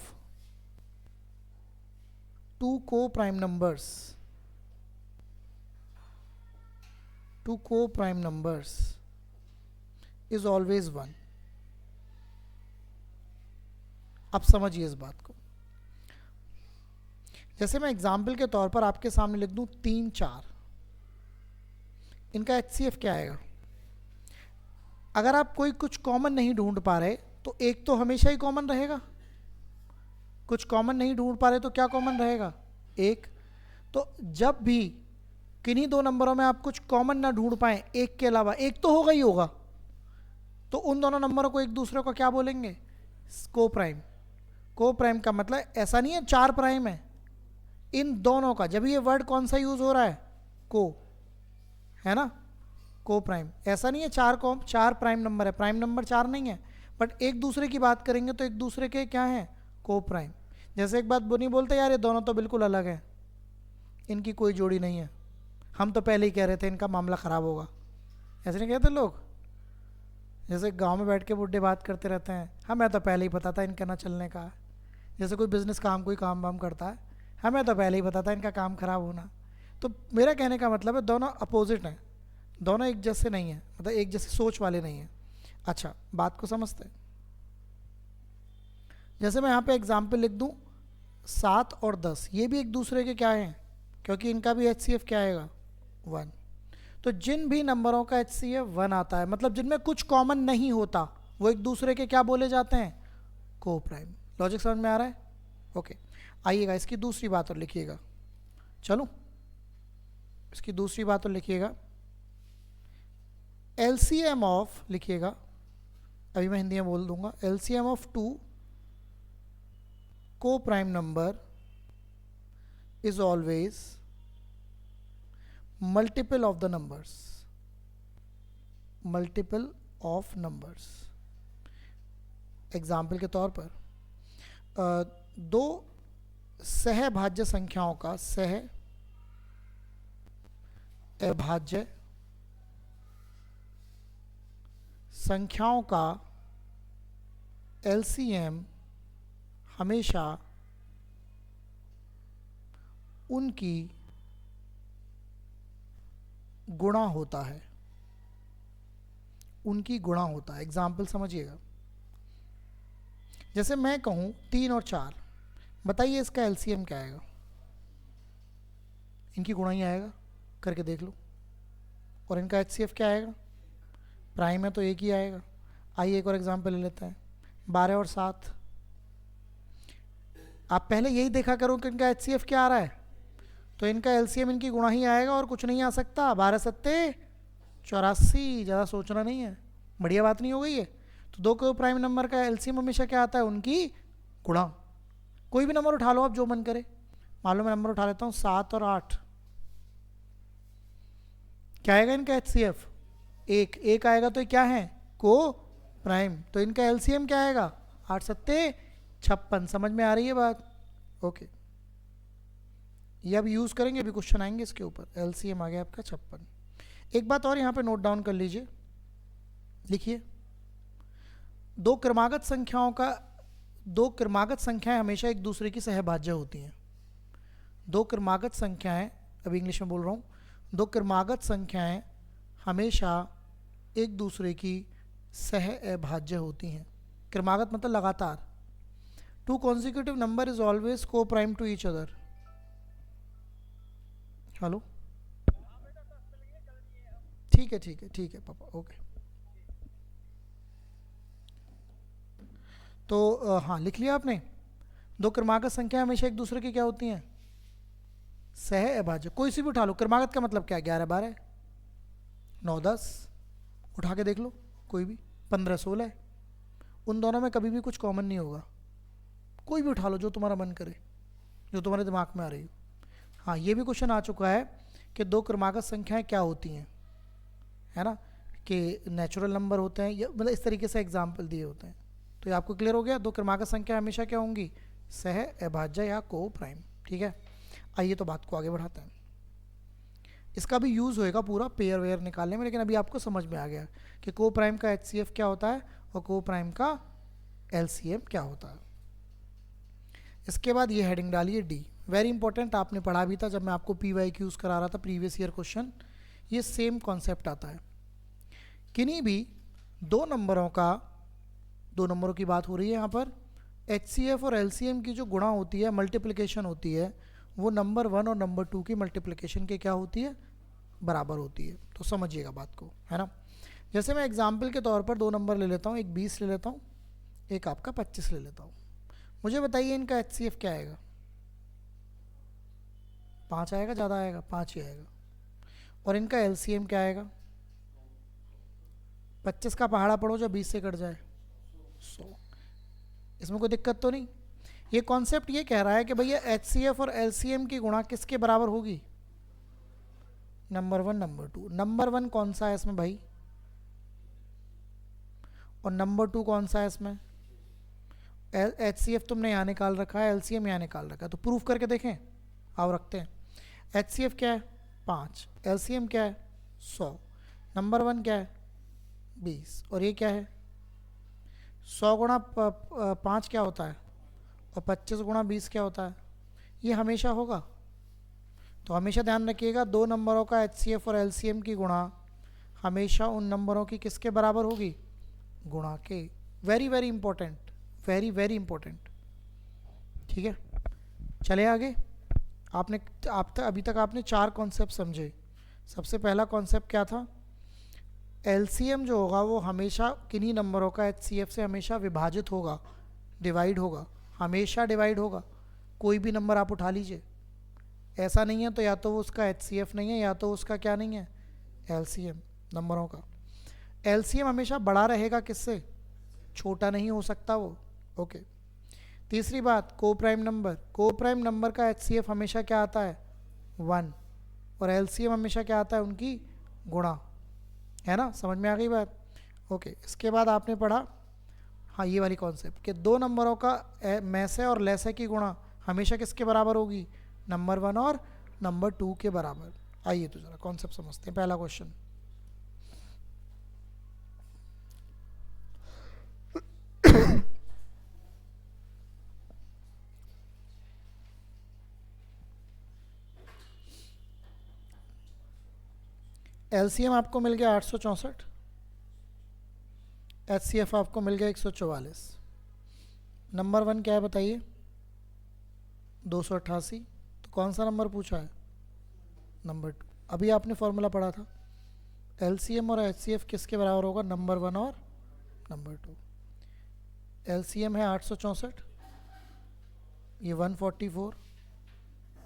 2 co-prime numbers is always 1। अब समझिए इस बात को। जैसे मैं एग्जाम्पल के तौर पर आपके सामने लिख दूं 3, 4, इनका HCF क्या आएगा। अगर आप कोई कुछ कॉमन नहीं ढूंढ पा रहे तो एक तो हमेशा ही कॉमन रहेगा, कुछ कॉमन नहीं ढूंढ पा रहे तो क्या कॉमन रहेगा, 1। तो जब भी किन्हीं 2 नंबरों में आप कुछ कॉमन ना ढूंढ पाए, 1 के अलावा, 1 तो होगा ही होगा, तो उन दोनों नंबरों को एक दूसरे को क्या बोलेंगे, को प्राइम। को प्राइम का मतलब ऐसा नहीं है 4 प्राइम है, इन दोनों का, जब ये वर्ड कौन सा यूज हो रहा है, को, है ना, को प्राइम। ऐसा नहीं है 4 प्राइम नंबर है, प्राइम नंबर 4 नहीं है, बट एक दूसरे की बात करेंगे तो एक दूसरे के क्या हैं, को प्राइम। जैसे एक बात नहीं बोलते यार ये दोनों तो बिल्कुल अलग हैं, इनकी कोई जोड़ी नहीं है, हम तो पहले ही कह रहे थे इनका मामला ख़राब होगा, ऐसे नहीं कहते लोग। जैसे गांव में बैठ के बुढ़े बात करते रहते हैं, हमें तो पहले ही पता था इनका ना चलने का। जैसे कोई बिजनेस कोई काम वाम करता है, हमें तो पहले ही पता था इनका काम खराब होना। तो मेरा कहने का मतलब है दोनों अपोजिट हैं, दोनों एक जैसे नहीं हैं, मतलब एक जैसे सोच वाले नहीं हैं। अच्छा, बात को समझते हैं। जैसे मैं यहाँ पे एग्जाम्पल लिख दूँ 7 और 10, ये भी एक दूसरे के क्या हैं, क्योंकि इनका भी HCF क्या आएगा 1। तो जिन भी नंबरों का HCF 1 आता है, मतलब जिनमें कुछ कॉमन नहीं होता, वो एक दूसरे के क्या बोले जाते हैं, को प्राइम। लॉजिक समझ में आ रहा है? ओके, आइएगा इसकी दूसरी बात और लिखिएगा। चलो इसकी दूसरी बात और लिखिएगा। LCM ऑफ लिखिएगा, अभी मैं हिंदी में बोल दूंगा। LCM ऑफ 2 को prime number is always multiple of the numbers, multiple of numbers. Example के तौर पर दो सहभाज्य संख्याओं का सह अभाज्य संख्याओं का LCM हमेशा उनकी गुणा होता है, उनकी गुणा होता है। एग्जाम्पल समझिएगा। जैसे मैं कहूँ 3 और 4, बताइए इसका LCM क्या आएगा? इनकी गुणा ही आएगा, करके देख लो। और इनका HCF क्या आएगा? प्राइम है तो एक ही आएगा। आइए एक और एग्जाम्पल ले लेते हैं, 12 और 7। आप पहले यही देखा करो कि इनका HCF क्या आ रहा है, तो इनका LCM इनकी गुणा ही आएगा और कुछ नहीं आ सकता। 12 सत्ते 84, ज़्यादा सोचना नहीं है। बढ़िया बात नहीं हो गई है? तो दो को प्राइम नंबर का LCM हमेशा क्या आता है, उनकी गुणा। कोई भी नंबर उठा लो आप, जो मन करे। मान लो मैं नंबर उठा लेता हूँ 7 और 8, क्या आएगा इनका HCF? एक आएगा। तो क्या है, को प्राइम। तो इनका LCM क्या आएगा? 8 सत्ते 56। समझ में आ रही है बात? ओके, ये अब यूज़ करेंगे, अभी क्वेश्चन आएंगे इसके ऊपर। LCM आ गया आपका 56। एक बात और यहाँ पे नोट डाउन कर लीजिए, लिखिए। दो क्रमागत संख्याएं हमेशा एक दूसरे की सहभाज्य होती हैं। दो क्रमागत संख्याएं, अभी इंग्लिश में बोल रहा हूँ, दो क्रमागत संख्याएं हमेशा एक दूसरे की सह अभाज्य होती हैं। क्रमागत मतलब लगातार। 2 consecutive number is always co-prime to each other. Hello, ठीक है पापा, ओके। तो हाँ, लिख लिया आपने। दो क्रमागत संख्या हमेशा एक दूसरे की क्या होती हैं, सह अभाज्य। कोई सी भी उठा लो, क्रमागत का मतलब क्या है, 11 12 9 10, उठा के देख लो कोई भी, 15 16। उन दोनों में कभी भी कुछ कॉमन नहीं होगा। कोई भी उठा लो जो तुम्हारा मन करे, जो तुम्हारे दिमाग में आ रही हो। हाँ, ये भी क्वेश्चन आ चुका है कि दो क्रमागत संख्याएं क्या होती हैं, है ना, कि नेचुरल नंबर होते हैं, या मतलब इस तरीके से एग्जाम्पल दिए होते हैं। तो ये आपको क्लियर हो गया। दो क्रमागत संख्या हमेशा क्या होंगी, सह अभाज्य या को प्राइम। ठीक है, आइए तो बात को आगे बढ़ाते हैं। इसका भी यूज़ होएगा पूरा पेयर वेयर निकालने में, लेकिन अभी आपको समझ में आ गया कि को प्राइम का HCF क्या होता है और को प्राइम का LCM क्या होता है। इसके बाद ये हेडिंग डालिए D, वेरी इंपॉर्टेंट। आपने पढ़ा भी था जब मैं आपको PYQs करा रहा था, प्रीवियस ईयर क्वेश्चन। ये सेम कॉन्सेप्ट आता है। किन्हीं भी दो नंबरों की बात हो रही है यहाँ पर, HCF और LCM की जो गुणा होती है, मल्टीप्लिकेशन होती है, वो नंबर 1 और नंबर 2 की मल्टीप्लिकेशन के क्या होती है, बराबर होती है। तो समझिएगा बात को, है ना। जैसे मैं एग्जाम्पल के तौर पर दो नंबर ले लेता हूँ, एक 20 ले लेता हूँ, एक आपका 25 ले लेता हूँ। मुझे बताइए इनका HCF क्या आएगा? 5 आएगा, ज़्यादा आएगा? 5 ही आएगा। और इनका LCM क्या आएगा? 25 का पहाड़ा पढ़ो जो 20 से कट जाए, 100। इसमें कोई दिक्कत तो नहीं। ये कॉन्सेप्ट ये कह रहा है कि भैया HCF और LCM की गुणा किसके बराबर होगी, नंबर 1 नंबर 2। नंबर 1 कौन सा है इसमें भाई, और नंबर 2 कौन सा है इसमें? HCF तुमने यहाँ निकाल रखा है, LCM यहाँ निकाल रखा है, तो प्रूफ करके देखें। आओ रखते हैं। HCF क्या है? 5। LCM क्या है? 100। नंबर 1 क्या है? 20। और ये क्या है? 100 गुणा 5 क्या होता है, और 25 गुणा 20 क्या होता है? ये हमेशा होगा। तो हमेशा ध्यान रखिएगा, दो नंबरों का HCF और LCM की गुणा हमेशा उन नंबरों की किसके बराबर होगी? गुणा के। Very very important, very very important. ठीक है, चले आगे। अभी तक आपने 4 कॉन्सेप्ट समझे। सबसे पहला कॉन्सेप्ट क्या था? LCM जो होगा वो हमेशा किन्हीं नंबरों का HCF से हमेशा विभाजित होगा, डिवाइड होगा, हमेशा डिवाइड होगा। कोई भी नंबर आप उठा लीजिए, ऐसा नहीं है तो या तो वो उसका HCF नहीं है या तो उसका क्या नहीं है, LCM। नंबरों का LCM हमेशा बड़ा रहेगा किससे? छोटा नहीं हो सकता वो। ओके। तीसरी बात, को प्राइम नंबर का HCF हमेशा क्या आता है? 1, और LCM हमेशा क्या आता है? उनकी गुणा। है ना, समझ में आ गई बात? ओके। इसके बाद आपने पढ़ा हाँ ये वाली कॉन्सेप्ट कि दो नंबरों का में से और लेसे की गुणा हमेशा किसके बराबर होगी? नंबर 1 और नंबर 2 के बराबर। आइए तो जरा कॉन्सेप्ट समझते हैं। पहला क्वेश्चन, LCM आपको मिल गया 864, HCF आपको मिल गया 144। नंबर 1 क्या है बताइए? 288। तो कौन सा नंबर पूछा है? नंबर 2। अभी आपने फॉर्मूला पढ़ा था, LCM और HCF किसके बराबर होगा? नंबर 1 और नंबर 2। LCM है 864, ये 144,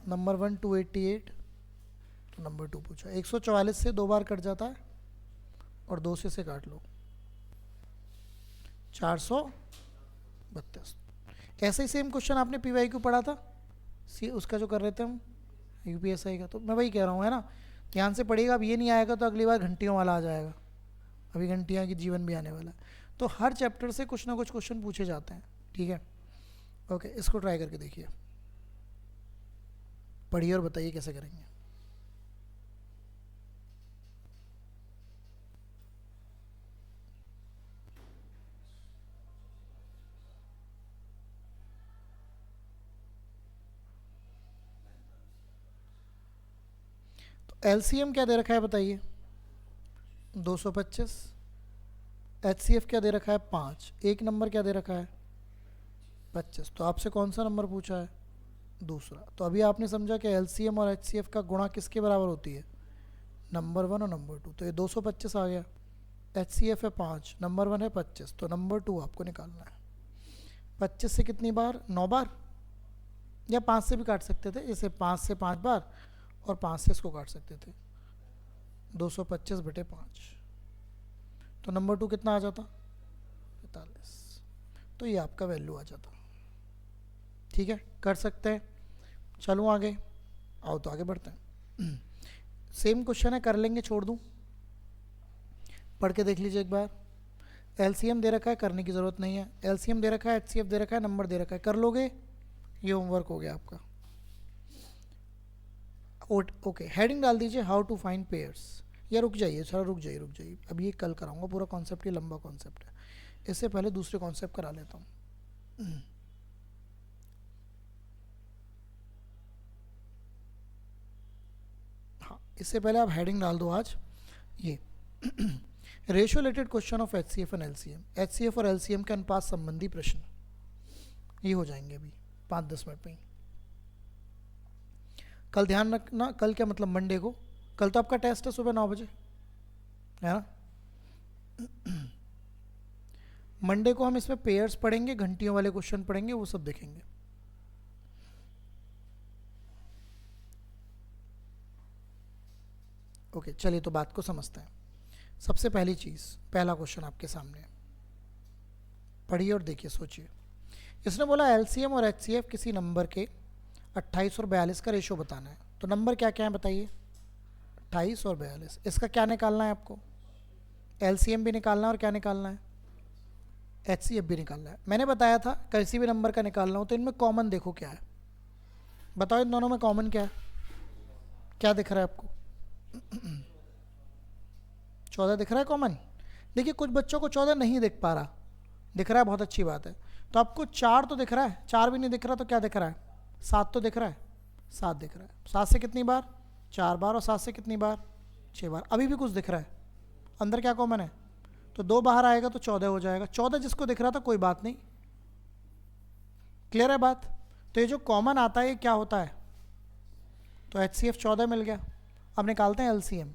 नंबर 1 288, तो नंबर 2 पूछा। 144 से 2 बार कट जाता है और 2 से काट लो, 432। ऐसे ही सेम क्वेश्चन आपने PYQ पढ़ा था, उसका जो कर रहे थे हम UPSI का। तो मैं वही कह रहा हूँ, है ना, ध्यान से पढ़िएगा। अब ये नहीं आएगा तो अगली बार घंटियों वाला आ जाएगा। अभी घंटियाँ की जीवन भी आने वाला है। तो हर चैप्टर से कुछ ना कुछ क्वेश्चन पूछे जाते हैं। ठीक है, ओके। इसको ट्राई करके देखिए, पढ़िए और बताइए कैसे करेंगे। LCM क्या दे रखा है बताइए? 225। HCF क्या दे रखा है? 5। एक नंबर क्या दे रखा है? 25। तो आपसे कौन सा नंबर पूछा है? दूसरा। तो अभी आपने समझा कि LCM और HCF का गुणा किसके बराबर होती है? नंबर 1 और नंबर 2। तो ये 225 आ गया। HCF है 5, नंबर 1 है 25, तो नंबर 2 आपको निकालना है। 25 से कितनी बार? 9 बार, या 5 से भी काट सकते थे, जैसे 5 से 5 बार और 5 से इसको काट सकते थे। 225/5, तो नंबर 2 कितना आ जाता? 45। तो ये आपका वैल्यू आ जाता। ठीक है, कर सकते हैं। चलो आगे, आओ तो आगे बढ़ते हैं। सेम क्वेश्चन है, कर लेंगे, छोड़ दूं? पढ़ के देख लीजिए एक बार। LCM दे रखा है, करने की ज़रूरत नहीं है। LCM दे रखा है, HCF दे रखा है, नंबर दे रखा है, कर लोगे? ये होमवर्क हो गया आपका। ओके, हेडिंग डाल दीजिए, हाउ टू फाइंड पेयर्स। या रुक जाइए, थोड़ा रुक जाइए। अब ये कल कराऊंगा पूरा कॉन्सेप्ट, ये लंबा कॉन्सेप्ट है। इससे पहले दूसरे कॉन्सेप्ट करा लेता हूँ। हाँ, इससे पहले आप हेडिंग डाल दो आज ये ratio related question of HCF and LCM। HCF और LCM के अनुपात संबंधी प्रश्न ये हो जाएंगे अभी 5-10 मिनट में ही। कल ध्यान रखना, कल क्या मतलब मंडे को, कल तो आपका टेस्ट है सुबह 9 बजे, है ना। मंडे को हम इसमें पेयर्स पढ़ेंगे, घंटियों वाले क्वेश्चन पढ़ेंगे, वो सब देखेंगे। ओके, चलिए तो बात को समझते हैं। सबसे पहली चीज़, पहला क्वेश्चन आपके सामने, पढ़िए और देखिए, सोचिए। इसने बोला LCM और HCF किसी नंबर के 28 और 42 का रेशो बताना है। तो नंबर क्या क्या है बताइए? 28 और 42। इसका क्या निकालना है आपको? LCM भी निकालना है और क्या निकालना है? HCF भी निकालना है। मैंने बताया था किसी भी नंबर का निकालना हो तो इनमें कॉमन देखो क्या है। बताओ इन दोनों में कॉमन क्या है? क्या दिख रहा है आपको? 14 दिख रहा है कॉमन। देखिए कुछ बच्चों को 14 नहीं दिख पा रहा, दिख रहा है, बहुत अच्छी बात है। तो आपको 4 तो दिख रहा है, 4 भी नहीं दिख रहा तो क्या दिख रहा है? 7 तो दिख रहा है। 7 दिख रहा है। 7 से कितनी बार? 4 बार। और 7 से कितनी बार? 6 बार। अभी भी कुछ दिख रहा है, अंदर क्या कॉमन है? तो 2 बाहर आएगा तो 14 हो जाएगा। 14 जिसको दिख रहा था कोई बात नहीं, क्लियर है बात? तो ये जो कॉमन आता है ये क्या होता है? तो HCF 14 मिल गया। अब निकालते हैं LCM।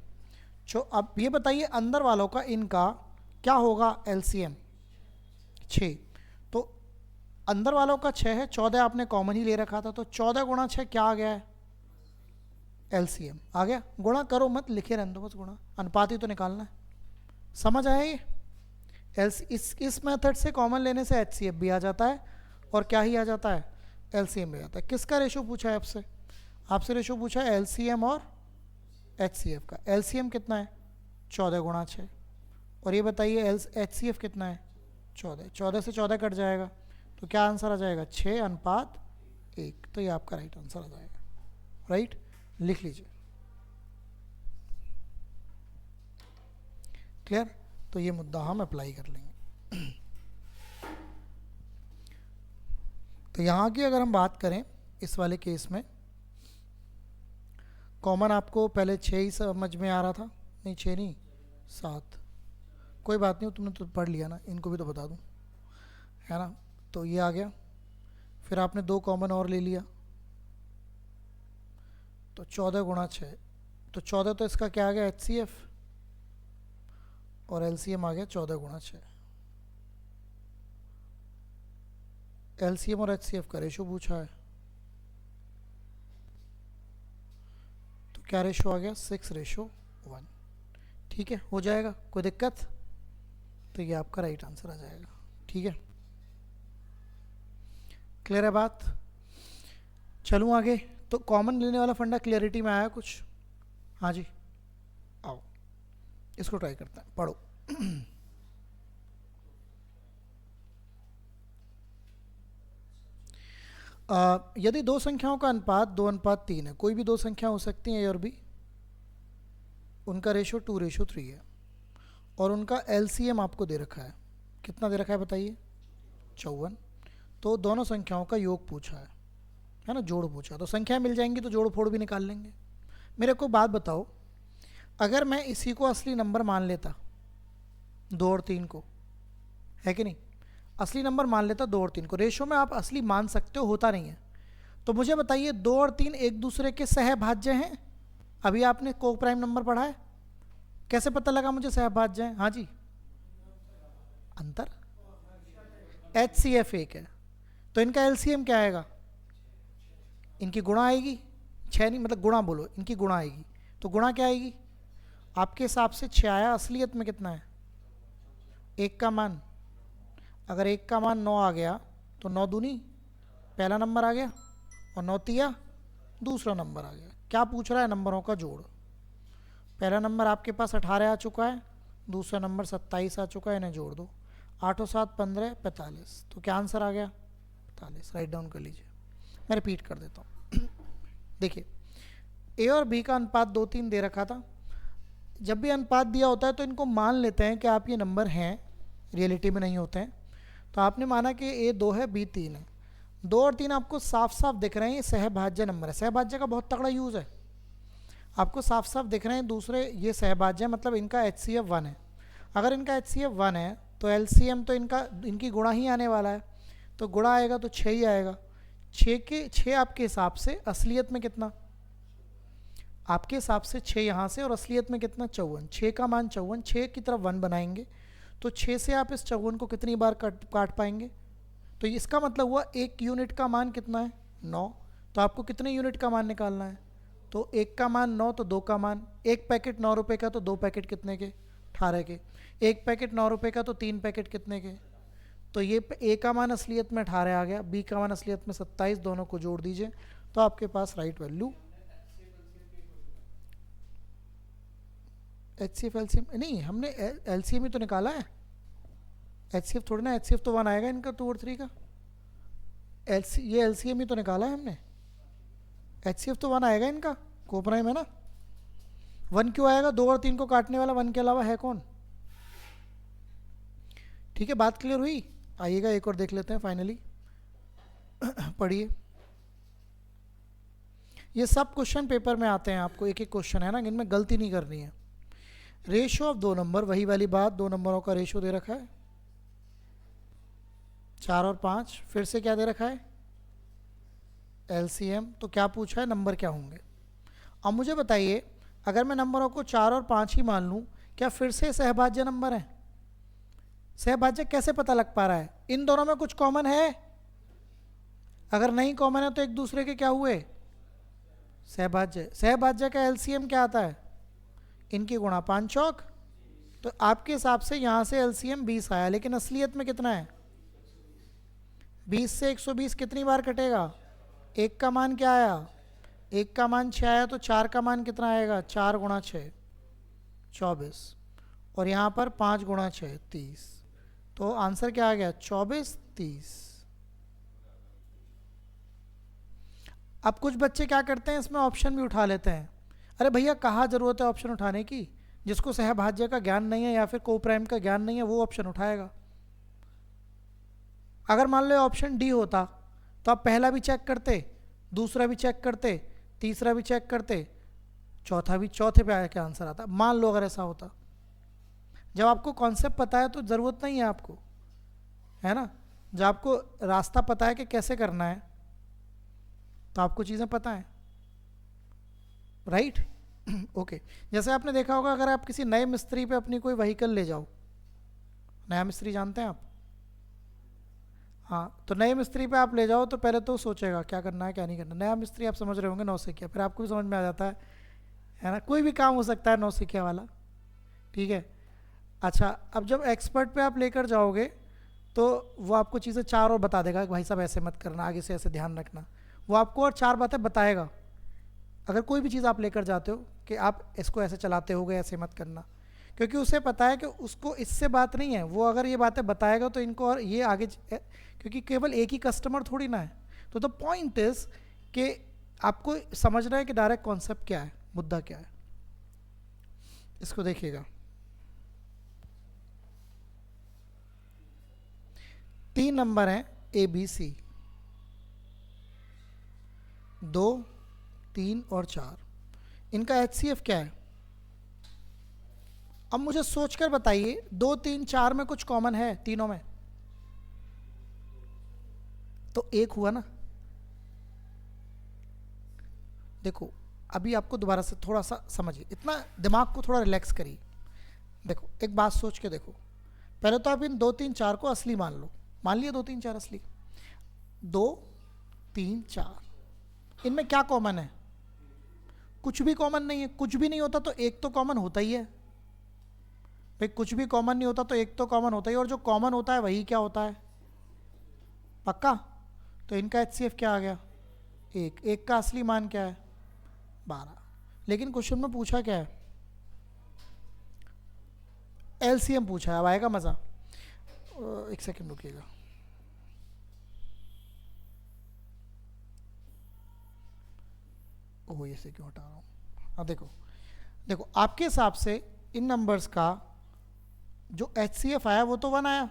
अब ये बताइए अंदर वालों का इनका क्या होगा LCM? 6। तो अंदर वालों का 6 है, 14 आपने कॉमन ही ले रखा था, तो 14 गुणा 6 क्या आ गया है? LCM आ गया। गुणा करो मत, लिखे रहने दो बस, गुणा अनुपात ही तो निकालना है। समझ आया ये? इस मेथड से कॉमन लेने से HCF भी आ जाता है और क्या ही आ जाता है? LCM भी आ जाता है। किसका रेशो पूछा है आपसे? आपसे रेशो पूछा है LCM और HCF का। LCM कितना है? 14 गुणा 6। और ये बताइए HCF कितना है? 14। 14 से 14 कट जाएगा तो क्या आंसर आ जाएगा? 6:1। तो ये आपका राइट आंसर आ जाएगा। राइट, लिख लीजिए। क्लियर? तो ये मुद्दा हम अप्लाई कर लेंगे। तो यहाँ की अगर हम बात करें इस वाले केस में, कॉमन आपको पहले 6 ही समझ में आ रहा था। नहीं 6 नहीं 7, कोई बात नहीं, तुमने तो पढ़ लिया ना, इनको भी तो बता दूं, है ना? तो ये आ गया। फिर आपने 2 कॉमन और ले लिया, तो 14 गुणा 6, तो 14 तो इसका क्या आ गया? HCF, और LCM आ गया 14 गुणा 6। LCM और HCF का रेशो पूछा है, तो क्या रेशो आ गया? 6:1। ठीक है, हो जाएगा, कोई दिक्कत? तो ये आपका राइट आंसर आ जाएगा। ठीक है, क्लियर है बात? चलूँ आगे। तो कॉमन लेने वाला फंडा क्लियरिटी में आया कुछ? हाँ जी, आओ इसको ट्राई करते हैं, पढ़ो। यदि 2 संख्याओं का अनुपात 2:3 है, कोई भी 2 संख्या हो सकती हैं A और B, उनका रेशो 2:3 है, और उनका LCM आपको दे रखा है। कितना दे रखा है बताइए? 54। तो दोनों संख्याओं का योग पूछा है ना, जोड़ पूछा। तो संख्या मिल जाएंगी तो जोड़ फोड़ भी निकाल लेंगे। मेरे को बात बताओ, अगर मैं इसी को असली नंबर मान लेता 2 और 3 को, है कि नहीं? असली नंबर मान लेता 2 और 3 को। रेशो में आप असली मान सकते हो, होता नहीं है। तो मुझे बताइए 2 और 3 एक दूसरे के सहभाज्य हैं? अभी आपने को प्राइम नंबर पढ़ा है, कैसे पता लगा मुझे सहभाज्य हैं? हाँ जी, अंतर। HCF 1 है, तो इनका LCM क्या आएगा? इनकी गुणा आएगी। 6 नहीं, मतलब गुणा बोलो, इनकी गुणा आएगी। तो गुणा क्या आएगी? आपके हिसाब से 6 आया, असलियत में कितना है? 1 का मान। अगर 1 का मान 9 आ गया तो 9 दूनी पहला नंबर आ गया, और 9 तिया दूसरा नंबर आ गया। क्या पूछ रहा है? नंबरों का जोड़। पहला नंबर आपके पास 18 आ चुका है, दूसरा नंबर 27 आ चुका है, इन्हें जोड़ दो। 8 और 7 15, 45। तो क्या आंसर आ गया? 45। राइट डाउन कर लीजिए, मैं रिपीट कर देता हूँ। देखिए, A और B का अनुपात 2:3 दे रखा था। जब भी अनुपात दिया होता है तो इनको मान लेते हैं कि आप ये नंबर हैं, रियलिटी में नहीं होते हैं। तो आपने माना कि A 2 है, B 3 है। 2 और 3 आपको साफ साफ दिख रहे हैं, ये सहभाज्य नंबर है। सहभाज्य का बहुत तगड़ा यूज़ है, आपको साफ साफ दिख रहे हैं। दूसरे ये सहभाज्य, मतलब इनका HCF 1 है। अगर इनका HCF 1 है तो LCM तो इनकी गुणा ही आने वाला है, तो गुणा आएगा तो 6 ही आएगा। 6 आपके हिसाब से असलियत में कितना? आपके हिसाब से 6 यहाँ से, और असलियत में कितना? 54। 6 का मान 54, 6 की तरफ 1 बनाएंगे तो 6 से आप इस 54 को कितनी बार काट पाएंगे? तो इसका मतलब हुआ 1 यूनिट का मान कितना है? 9। तो आपको कितने यूनिट का मान निकालना है? तो 1 का मान 9, तो 2 का मान। 1 पैकेट 9 रुपये का, तो 2 पैकेट कितने के? 18 के। 1 पैकेट 9 रुपये का, तो 3 पैकेट कितने के? तो ये A का मान असलियत में 18 आ गया, B का मान असलियत में 27, दोनों को जोड़ दीजिए तो आपके पास राइट वैल्यू। HCF LCM नहीं, हमने LCM ही तो निकाला है। HCF थोड़ी ना, HCF तो 1 आएगा इनका 2 और 3 का। ये LCM ही तो निकाला है हमने। HCF तो 1 आएगा इनका, कोपराइम है ना। 1 क्यों आएगा? 2 और 3 को काटने वाला 1 के अलावा है कौन? ठीक है, बात क्लियर हुई? आइएगा एक और देख लेते हैं फाइनली। पढ़िए। ये सब क्वेश्चन पेपर में आते हैं, आपको एक एक क्वेश्चन है ना, इनमें गलती नहीं करनी है। रेशियो ऑफ दो नंबर, वही वाली बात, दो नंबरों का रेशियो दे रखा है 4 और 5। फिर से क्या दे रखा है, एलसीएम। तो क्या पूछा है, नंबर क्या होंगे। अब मुझे बताइए, अगर मैं नंबरों को 4 और 5 ही मान लूँ, क्या फिर से सहभाज्य नंबर है। सहभाज्य कैसे पता लग पा रहा है, इन दोनों में कुछ कॉमन है। अगर नहीं कॉमन है तो एक दूसरे के क्या हुए, सहभाज्य। सहभाज्य का एलसीएम क्या आता है, इनकी गुणा 5 चौक। तो आपके हिसाब से यहाँ से एलसीएम 20 आया, लेकिन असलियत में कितना है, 20 से 120 कितनी बार कटेगा, एक का मान क्या आया, एक का मान 6 आया, तो 4 का मान कितना आएगा, 4 गुणा 6 24, और यहाँ पर 5 गुणा 6 30। तो आंसर क्या आ गया, 24 30। अब कुछ बच्चे क्या करते हैं, इसमें ऑप्शन भी उठा लेते हैं। अरे भैया कहाँ ज़रूरत है ऑप्शन उठाने की, जिसको सहभाज्य का ज्ञान नहीं है या फिर कोप्राइम का ज्ञान नहीं है वो ऑप्शन उठाएगा। अगर मान लो ऑप्शन डी होता तो आप पहला भी चेक करते, दूसरा भी चेक करते, तीसरा भी चेक करते, चौथा भी, चौथे पे आया क्या आंसर आता। मान लो अगर ऐसा होता, जब आपको कॉन्सेप्ट पता है तो ज़रूरत नहीं है आपको, है ना। जब आपको रास्ता पता है कि कैसे करना है तो आपको चीज़ें पता है, राइट। ओके, जैसे आपने देखा होगा, अगर आप किसी नए मिस्त्री पे अपनी कोई व्हीकल ले जाओ, नया मिस्त्री जानते हैं आप, हाँ, तो नए मिस्त्री पे आप ले जाओ तो पहले तो सोचेगा क्या करना है क्या नहीं करना। नया मिस्त्री आप समझ रहे होंगे नौसिखिया, फिर आपको भी समझ में आ जाता है ना, कोई भी काम हो सकता है नौसिखिया वाला, ठीक है। अच्छा, अब जब एक्सपर्ट पे आप लेकर जाओगे तो वो आपको चीज़ें 4 और बता देगा कि भाई साहब ऐसे मत करना, आगे से ऐसे ध्यान रखना, वो आपको और 4 बातें बताएगा। अगर कोई भी चीज़ आप लेकर जाते हो कि आप इसको ऐसे चलाते होगे, ऐसे मत करना, क्योंकि उसे पता है कि उसको इससे बात नहीं है, वो अगर ये बातें बताएगा तो इनको और ये आगे, क्योंकि केवल एक ही कस्टमर थोड़ी ना है। तो द पॉइंट इज कि आपको समझना है कि डायरेक्ट कॉन्सेप्ट क्या है, मुद्दा क्या है। इसको देखिएगा, 3 नंबर हैं ए बी सी, 2 3 और 4, इनका HCF क्या है। अब मुझे सोचकर बताइए, 2 3 4 में कुछ कॉमन है तीनों में, तो एक हुआ ना। देखो अभी आपको दोबारा से थोड़ा सा समझिए, इतना दिमाग को थोड़ा रिलैक्स करिए। देखो एक बात सोच के देखो, पहले तो आप इन 2 3 4 को असली मान लो, मान लिया 2 3 4 असली। 2 3 4 इनमें क्या कॉमन है, कुछ भी कॉमन नहीं है। कुछ भी नहीं होता तो एक तो कॉमन होता ही है भाई, कुछ भी कॉमन नहीं होता तो एक तो कॉमन होता ही, और जो कॉमन होता है वही क्या होता है, पक्का। तो इनका HCF क्या आ गया, एक का असली मान क्या है 12। लेकिन क्वेश्चन में पूछा क्या है, LCM पूछा है। अब आएगा मज़ा, एक सेकंड रुकिएगा। ओह ये से क्यों हटा रहा हूँ। अब देखो देखो आपके हिसाब से इन नंबर्स का जो HCF आया वो तो 1 आया।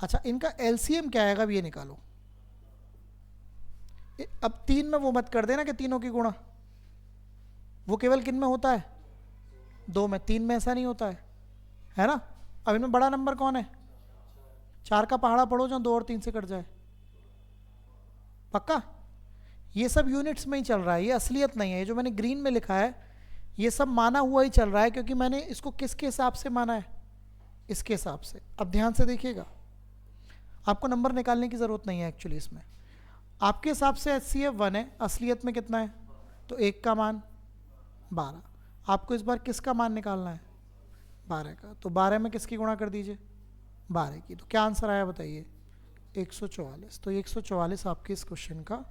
अच्छा, इनका LCM क्या आएगा, अब ये निकालो। अब 3 में वो मत कर देना कि तीनों की गुणा, वो केवल किन में होता है, 2 में, 3 में ऐसा नहीं होता है ना। अब इनमें बड़ा नंबर कौन है, 4 का पहाड़ा पढ़ो जो 2 और 3 से कट जाए, पक्का। ये सब यूनिट्स में ही चल रहा है, ये असलियत नहीं है। ये जो मैंने ग्रीन में लिखा है ये सब माना हुआ ही चल रहा है, क्योंकि मैंने इसको किसके हिसाब से माना है, इसके हिसाब से। अब ध्यान से देखिएगा, आपको नंबर निकालने की ज़रूरत नहीं है एक्चुअली इसमें। आपके हिसाब से HCF 1 है, असलियत में कितना है, तो 1 का मान 12। आपको इस बार किसका मान निकालना है, 12 का। तो 12 में किसकी गुणा कर दीजिए, 12 की। तो क्या आंसर आया बताइए, 144। तो 144 आपके इस क्वेश्चन का।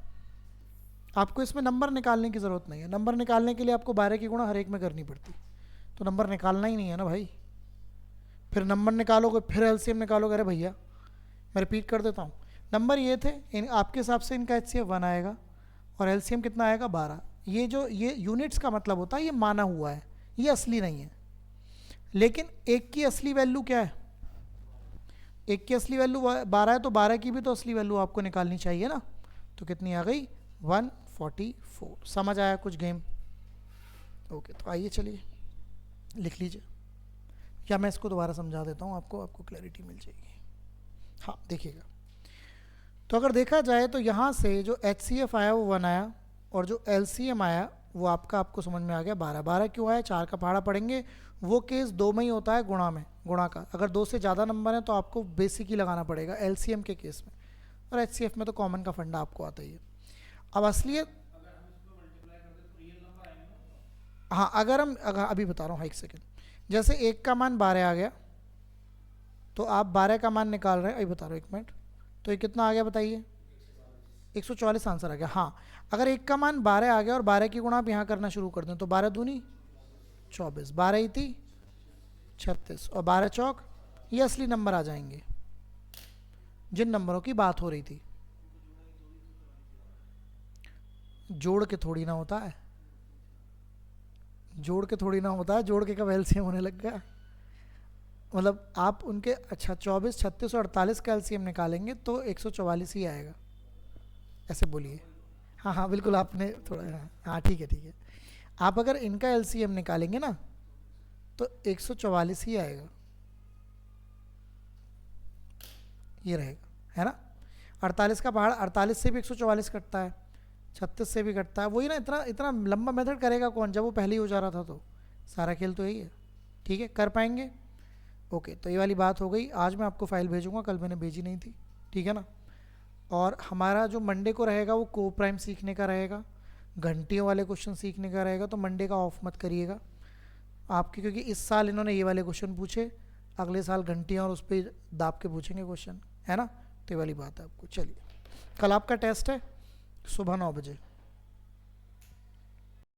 आपको इसमें नंबर निकालने की ज़रूरत नहीं है, नंबर निकालने के लिए आपको 12 की गुणा हर एक में करनी पड़ती, तो नंबर निकालना ही नहीं है ना भाई। फिर नंबर निकालोगे फिर LCM निकालोगे, अरे भैया मैं रिपीट कर देता हूँ। नंबर ये थे, आपके हिसाब से इनका HCF 1 आएगा और LCM कितना आएगा 12। ये यूनिट्स का मतलब होता है ये माना हुआ है, ये असली नहीं है। लेकिन एक की असली वैल्यू क्या है, एक की असली वैल्यू 12 है, तो 12 की भी तो असली वैल्यू आपको निकालनी चाहिए ना। तो कितनी आ गई, 44। समझ आया कुछ गेम? ओके, तो आइए चलिए लिख लीजिए, या मैं इसको दोबारा समझा देता हूँ आपको क्लैरिटी मिल जाएगी। हाँ देखिएगा, तो अगर देखा जाए तो यहाँ से जो HCF आया वो 1 आया, और जो LCM आया वो आपको समझ में आ गया 12। 12 क्यों आया? 4 का पहाड़ा पढ़ेंगे, वो केस 2 में ही होता है गुणा का। अगर 2 से ज़्यादा नंबर है तो आपको बेसिक ही लगाना पड़ेगा LCM के केस में, और HCF में तो कॉमन का फंडा आपको आता ही है। अब असलियत, हाँ अगर अभी बता रहा हूँ, एक सेकेंड, जैसे 1 का मान 12 आ गया तो आप 12 का मान निकाल रहे हैं, अभी बता रहा हूँ 1 मिनट, तो ये कितना आ गया बताइए? 144 आंसर आ गया। हाँ, अगर 1 का मान 12 आ गया और 12 की गुणा आप यहाँ करना शुरू कर दें तो 12 दूनी 24, 12 ही थी 36, और 12 चौक, ये असली नंबर आ जाएंगे जिन नंबरों की बात हो रही थी। जोड़ के थोड़ी ना होता है, जोड़ के कब LCM होने लग गया? मतलब आप उनके, अच्छा 24, 36 और 48 का LCM निकालेंगे तो 144 ही आएगा, ऐसे बोलिए। हाँ बिल्कुल, आपने थोड़ा, हाँ ठीक है। आप अगर इनका LCM निकालेंगे ना तो 144 ही आएगा, ये रहेगा, है ना। 48 का पहाड़, 48 से भी 144 कटता है, 36 से भी कटता है, वही ना। इतना लंबा मेथड करेगा कौन, जब वो पहले ही हो जा रहा था। तो सारा खेल तो यही है, ठीक है, कर पाएंगे। ओके, तो ये वाली बात हो गई। आज मैं आपको फाइल भेजूंगा, कल मैंने भेजी नहीं थी, ठीक है ना। और हमारा जो मंडे को रहेगा वो को प्राइम सीखने का रहेगा, घंटियों वाले क्वेश्चन सीखने का रहेगा, तो मंडे का ऑफ मत करिएगा आपकी, क्योंकि इस साल इन्होंने ये वाले क्वेश्चन पूछे, अगले साल घंटियाँ और उस पर दाब के पूछेंगे क्वेश्चन, है ना। तो ये वाली बात है आपको। चलिए, कल आपका टेस्ट है सुबह 9 बजे।